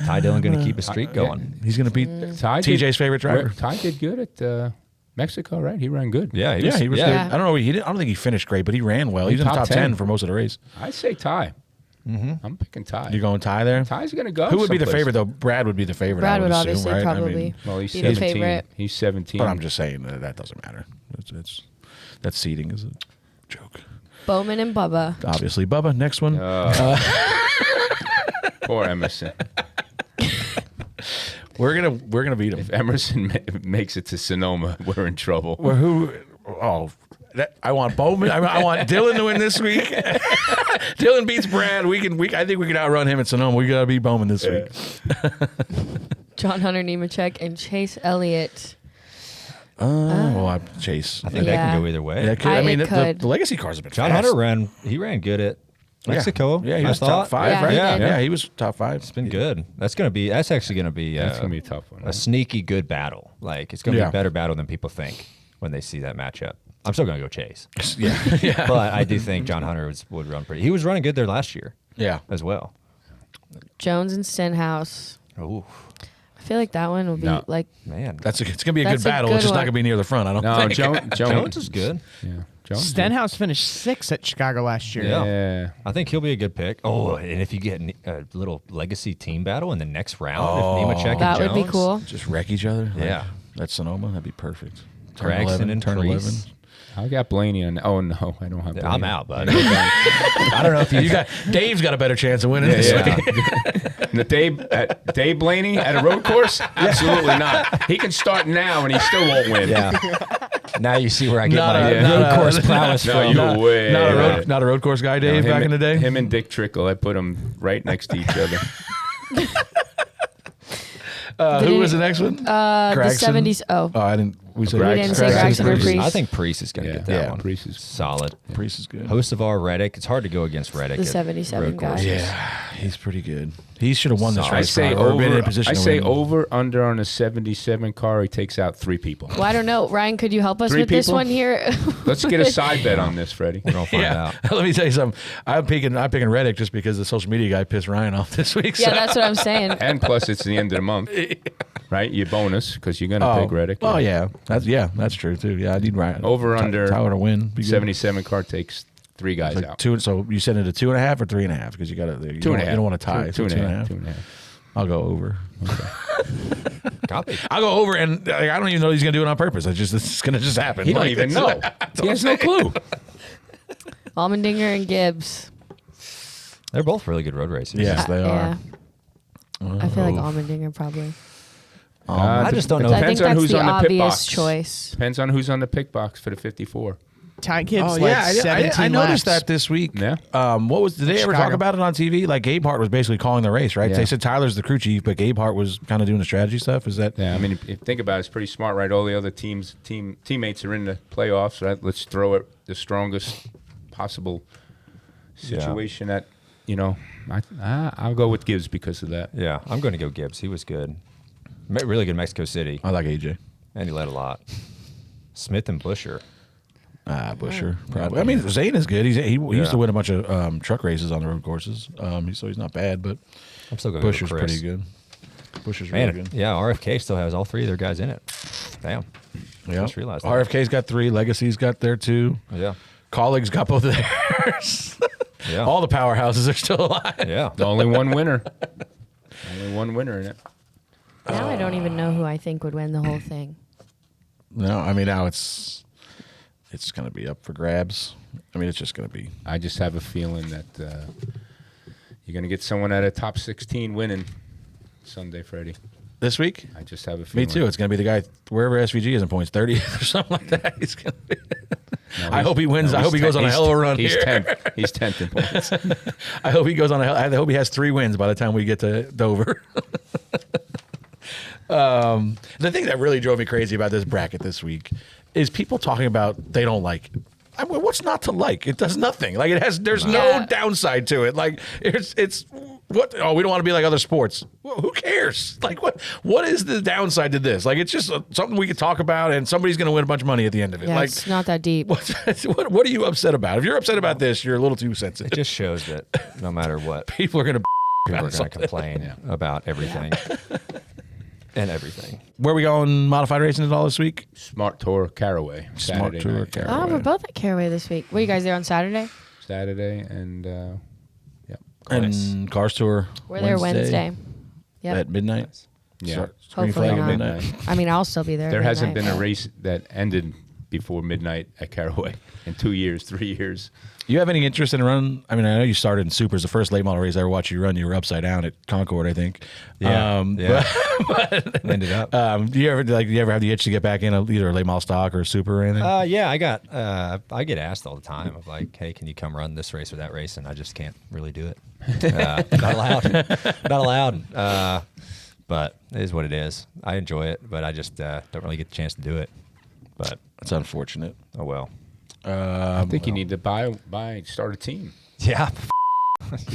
Ty Dillon going to keep his streak going.
He's going to beat
Ty
TJ's favorite driver.
Ty did good at Mexico, right? He ran good.
Yeah,
Yeah, he was.
Yeah.
Good. I don't know. I don't think he finished great, but he ran well. He was in the top 10 for most of the race.
I'd say Ty. I'm picking Ty.
You going Ty there?
Ty's going to go.
Who would be the
someplace.
favorite though? Brad would be the favorite.
Brad
I
would
assume,
obviously
right?
probably
I mean,
Well, he's
be the
17.
favorite.
He's 17.
but I'm just saying that doesn't matter. It's that seating is a joke.
Bowman and Bubba.
Obviously, Bubba. Next one.
Poor Emerson.
We're gonna beat him.
If Emerson makes it to Sonoma, we're in trouble.
Well, who? Oh, I want Bowman. I want Dillon to win this week. Dillon beats Brad. I think we can outrun him at Sonoma. We gotta beat Bowman this week.
John Hunter Nemechek and Chase Elliott.
Well, Chase.
I think that
Yeah.
can go either way.
That could, I mean,
it
the
could.
legacy cars have been
John
fast.
Hunter ran good at Mexico.
Yeah, he was
I
top
thought.
5,
Yeah,
right?
he
Yeah,
did.
he was top 5.
It's been good. That's actually gonna be
That's going to be a tough one.
a sneaky good battle. Like it's gonna be
Yeah.
a better battle than people think when they see that matchup. I'm still gonna go Chase,
Yeah,
but I do think John Hunter would run pretty. He was running good there last year
yeah.
as well.
Jones and Stenhouse.
Oh
I feel like that one will be
No.
like
man,
It's gonna be a
That's
good
a
battle.
good
It's just not
one.
gonna be near the front. I don't
No,
think.
Jones is good.
Yeah. Jones.
Stenhouse finished 6th at Chicago last year.
Yeah.
Yeah.
I think he'll be a good pick. Oh, and if you get a little legacy team battle in the next round, if Nemechek
that
and
would be
Jones,
cool.
Just wreck each other.
Yeah.
That's Sonoma. That'd be perfect. Turn
Gregson
11,
and
turn
Preece.
11.
I got Blaney on. Oh, no. I don't have Blaney.
I'm out, bud. I don't know if
You got Dave's got a better chance of winning this
Yeah.
week.
The Dave Blaney at a road course? Absolutely not. He can start now and he still won't win.
Yeah. Now you see where I get
Not
my
a-
road
not a-
course prowess
No,
from.
you way.
Not a road course guy, Dave,
him
back in the day.
Him and Dick Trickle, I put them right next to each other.
Who was the next one?
the
Gregson?
70s. Oh,
Oh, I didn't. We said
Gregson.
didn't say Gregson or
Preece.
Preece.
I think Preece is going to get that
Yeah,
one.
Preece is-
Solid.
Preece is good.
Hocevar, Reddick. It's hard to go against Reddick.
The
at
77
road
guys.
courses.
Yeah, he's pretty good. He should have won this
Solid.
race. or been in a position
I
to
say
win.
over under on a 77 car. He takes out 3 people.
well, I don't know. Ryan, could you help us
3
with this
people?
one here?
Let's get a side bet on this, Freddie.
We're going to find
Yeah,
out.
let me tell you something. I'm picking Reddick just because the social media guy pissed Ryan off this week.
Yeah, that's what I'm saying.
And plus, it's the end of the month, right? Your bonus because you're going to pick Reddick.
Oh yeah, that's true too. Yeah, I need Ryan.
Over under
Tyler to win. Be good.
77 car takes 3 guys
Like
out.
2. So you send it to 2.5 or 3.5 because you got to.
2.5.
You don't want to tie.
Two
so
and a half.
2.5.
2.5.
I'll go over.
Copy.
I'll go over, and I don't even know he's gonna do it on purpose. It's gonna just happen.
He don't
Like,
even
it's-
know. He has no clue.
Allmendinger and Gibbs.
They're both really good road races.
Yes, they are.
Yeah. I feel like Allmendinger probably.
I just don't know.
I think
Depends on
that's
who's
the
on the pit
obvious
box.
choice.
Depends on who's on the pick box for the 54.
Ty Gibbs
Oh
led
yeah,
17
I noticed
laps.
that this week.
Yeah.
What was? Did they ever talk
Chicago.
about it on TV? Like Gabe Hart was basically calling the race, right?
Yeah.
They said Tyler's the crew chief, but Gabe Hart was kind of doing the strategy stuff. Is that?
Yeah, I mean, if you think about it, it's pretty smart, right? All the other teammates are in the playoffs, right? Let's throw it the strongest possible situation at, I'll go with Gibbs because of that.
Yeah, I'm going to go Gibbs. He was good. Really good Mexico City,
I like AJ.
and he led a lot. Smith and Busher.
Busher, probably. I mean, Zane is good. He used to win a bunch of truck races on the road courses, so he's not bad. But
I'm still going.
Busher's pretty good. Busher's really good.
Yeah, RFK still has all 3 of their guys in it. Damn.
Yeah.
Just realized that.
RFK's got 3. Legacy's got there 2.
Yeah.
Colleagues got both of theirs.
Yeah.
All the powerhouses are still alive.
Yeah.
The only one winner. Only one winner in it.
Now I don't even know who I think would win the whole thing.
No, I mean now it's going to be up for grabs. I mean it's just going to be.
I just have a feeling that you're going to get someone at a top 16 winning Sunday, Freddie.
This week?
I just have a
Me
feeling.
too. It's going to be the guy wherever SVG is in points, 30th or something like that. He's going to be. I hope he wins. I hope he goes on a hell of a run
he's
here.
10th. He's 10th in points.
I hope he goes on I hope he has 3 wins by the time we get to Dover. The thing that really drove me crazy about this bracket this week is people talking about they don't like. I mean, what's not to like? It does nothing. Like it has. There's no downside to it. Like it's what? Oh, we don't want to be like other sports. Well, who cares? Like what is the downside to this? Like it's just something we could talk about, and somebody's going to win a bunch of money at the end of it.
Yeah,
like
it's not that deep.
What are you upset about? If you're upset about this, you're a little too sensitive.
It just shows that no matter what,
people are going
to complain about everything. And everything.
Where are we going modified racing at all this week?
Smart Tour Caraway.
Smart
Saturday
Tour
night.
Caraway.
Oh, we're both at Caraway this week. Were you guys there on Saturday?
Saturday and
And Cars Tour.
We're there Wednesday. Yep.
At midnight.
Yeah.
Green
Hopefully
flag at
not.
midnight.
I mean, I'll still be there.
There
at
hasn't
midnight,
been a
but-
race that ended before midnight at Caraway in 2 years, 3 years.
You have any interest in running? I mean, I know you started in Supers. The first late model race I ever watched you run, you were upside down at Concord, I think.
Yeah.
But
ended up.
Do you ever have the itch to get back in either a late model stock or a super or anything?
Yeah, I get asked all the time of like, hey, can you come run this race or that race? And I just can't really do it. Not allowed. Not allowed. But it is what it is. I enjoy it, but I just don't really get the chance to do it. But
it's unfortunate.
Oh well.
I think you need to start a team.
Yeah.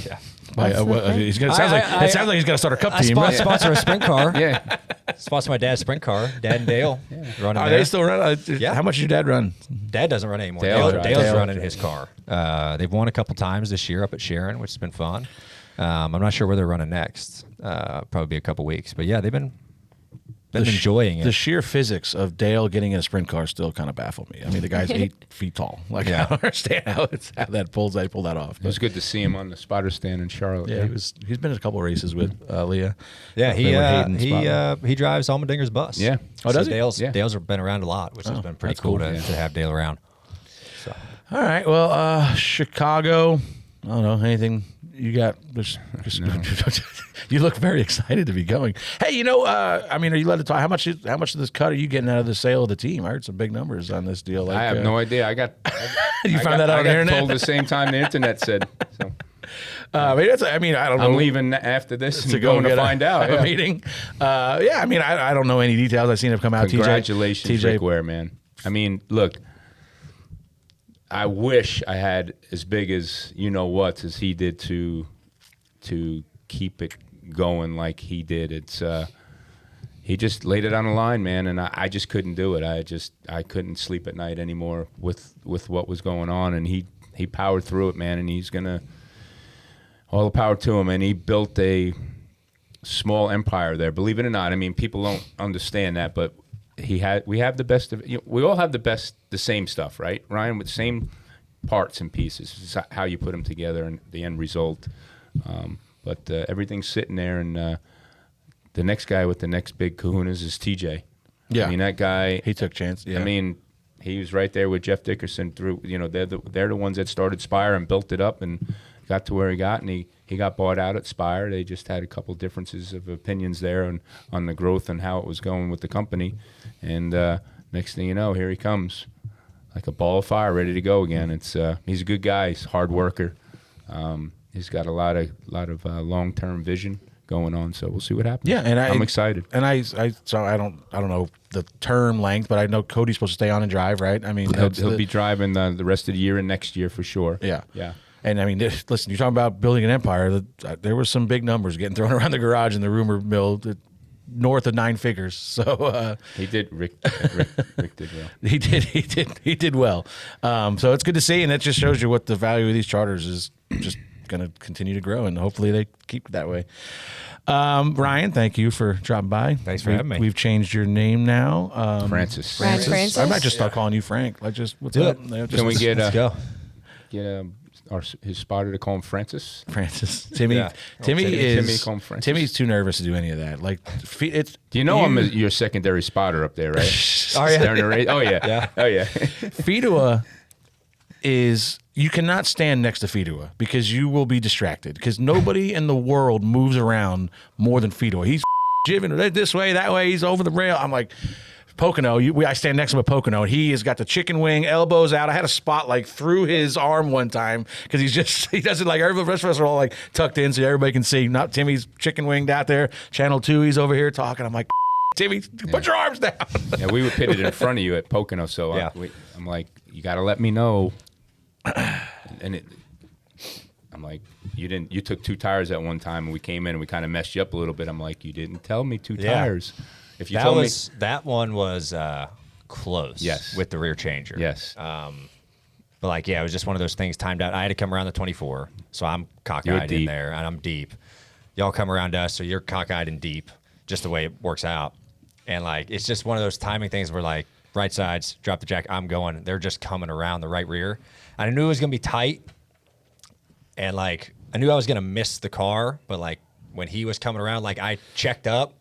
Yeah.
It sounds like he's got to start a cup team.
Sponsor a sprint car.
Yeah.
Sponsor my dad's sprint car. Dad and Dale running
Are
there.
they still running?
Yeah.
How much does your dad run?
Dad doesn't run anymore.
Dale's
Dale's running his car. They've won a couple times this year up at Sharon, which has been fun. I'm not sure where they're running next. Probably be a couple weeks. But yeah, they've been enjoying it.
The sheer physics of Dale getting in a sprint car still kind of baffle me. I mean, the guy's 8 feet tall. Like, I don't understand how they pull that off.
It was good to see him on the spotter stand in Charlotte.
Yeah, he's been in a couple of races with Leah.
Yeah,
Hayden
he drives Allmendinger's bus.
Yeah.
Oh, does he?
Dale's been around a lot, which has been pretty
that's
cool
cool.
to have Dale around. So.
All right. Well, Chicago. I don't know anything you got. You look very excited to be going. Hey, I mean, are you allowed to talk? How much of this cut are you getting out of the sale of the team? I heard some big numbers on this deal.
I have no idea.
You found that out on the internet?
I got told the same time the internet said. So.
I don't know.
I'm leaving after this and going to find out.
A meeting. I mean, I don't know any details. I've seen it come out.
Congratulations,
TJ.
Rick Ware, man. I mean, look, I wish I had as big as what as he did to keep it going like he did. It's he just laid it on the line, man, and I just couldn't do it. I couldn't sleep at night anymore with what was going on, and he powered through it, man, and he's gonna all the power to him. And he built a small empire there. Believe it or not, I mean, people don't understand that, but we have the best of we all have the same stuff, right, Ryan, with the same parts and pieces. It's how you put them together and the end result. But everything's sitting there, and the next guy with the next big kahunas is TJ.
Yeah,
I mean, that guy,
he took chance. Yeah,
I mean, he was right there with Jeff Dickerson through. They're the ones that started Spire and built it up and got to where he got, and he got bought out at Spire. They just had a couple differences of opinions there on the growth and how it was going with the company. And next thing you know, here he comes, like a ball of fire, ready to go again. It's he's a good guy. He's a hard worker. He's got a lot of long-term vision going on. So we'll see what happens.
Yeah, and
I'm excited.
And I don't know the term length, but I know Cody's supposed to stay on and drive, right? I mean,
he'll be driving the rest of the year and next year for sure.
Yeah,
yeah.
And I mean, listen, you're talking about building an empire. There were some big numbers getting thrown around the garage in the rumor mill. north of 9 figures. So
he did. Rick did well.
He did well. So it's good to see, and it just shows you what the value of these charters is. Just going to continue to grow, and hopefully they keep it that way. Ryan, thank you for dropping by.
Thanks for having me.
We've changed your name now.
Francis.
Francis.
I might just start calling you Frank. Like, just what's up?
Can we get
Let's go.
his spotter to call him Francis?
Francis? Timmy.
Yeah.
Timmy is.
call him Francis.
Timmy's too nervous to do any of that. Like, it's.
Do you know I'm your secondary spotter up there, right?
Oh, yeah.
Oh yeah. Oh yeah.
Fedua is. You cannot stand next to Fedua because you will be distracted because nobody in the world moves around more than Fedua. He's jibbing this way, that way. He's over the rail. I'm like, Pocono, I stand next to him at Pocono, and he has got the chicken wing, elbows out. I had a spot like through his arm one time because he doesn't like, the rest of us are all like tucked in so everybody can see. Not Timmy's chicken winged out there. Channel 2, he's over here talking. I'm like, Timmy, put your arms down.
Yeah, we were pitted in front of you at Pocono, so
Yeah.
I'm like, you got to let me know. And I'm like, you took 2 tires at one time, and we came in and we kind of messed you up a little bit. I'm like, you didn't tell me 2 tires. If you told me
that one was close.
Yes.
With the rear changer.
Yes.
But like, yeah, it was just one of those things timed out. I had to come around the 24, so I'm cockeyed in there, and I'm deep. Y'all come around us, so you're cockeyed and deep, just the way it works out. And like, it's just one of those timing things where like, right sides, drop the jack, I'm going. They're just coming around the right rear. And I knew it was going to be tight. And like, I knew I was going to miss the car. But like, when he was coming around, like I checked up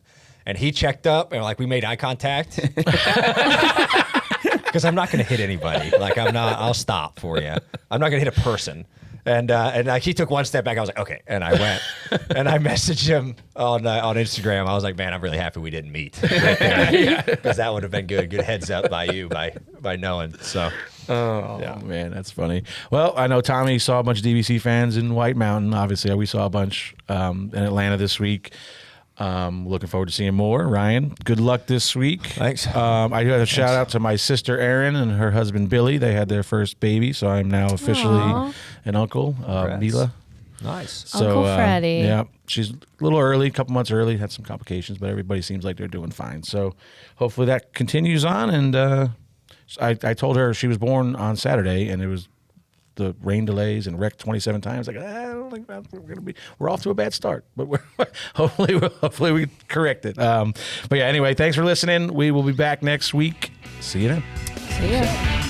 and he checked up and like we made eye contact. Because I'm not going to hit anybody. Like I'll stop for you. I'm not going to hit a person. And like he took one step back. I was like, okay. And I went and I messaged him on Instagram. I was like, man, I'm really happy we didn't meet. Because that would have been good. Good heads up by you by knowing. So,
Man, that's funny. Well, I know Tommy saw a bunch of DBC fans in White Mountain. Obviously, we saw a bunch in Atlanta this week. Looking forward to seeing more. Ryan, good luck this week.
Thanks.
I do have a shout out to my sister Erin and her husband Billy. They had their first baby, so I'm now officially an uncle. Mila.
Nice.
So,
Uncle Freddie.
Yeah, she's a little early, a couple months early, had some complications, but everybody seems like they're doing fine. So hopefully that continues on. And I told her she was born on Saturday, and it was the rain delays and wrecked 27 times. Like, I don't think we're off to a bad start, but hopefully we correct it. But yeah, anyway, thanks for listening. We will be back next week. See you then.
See ya.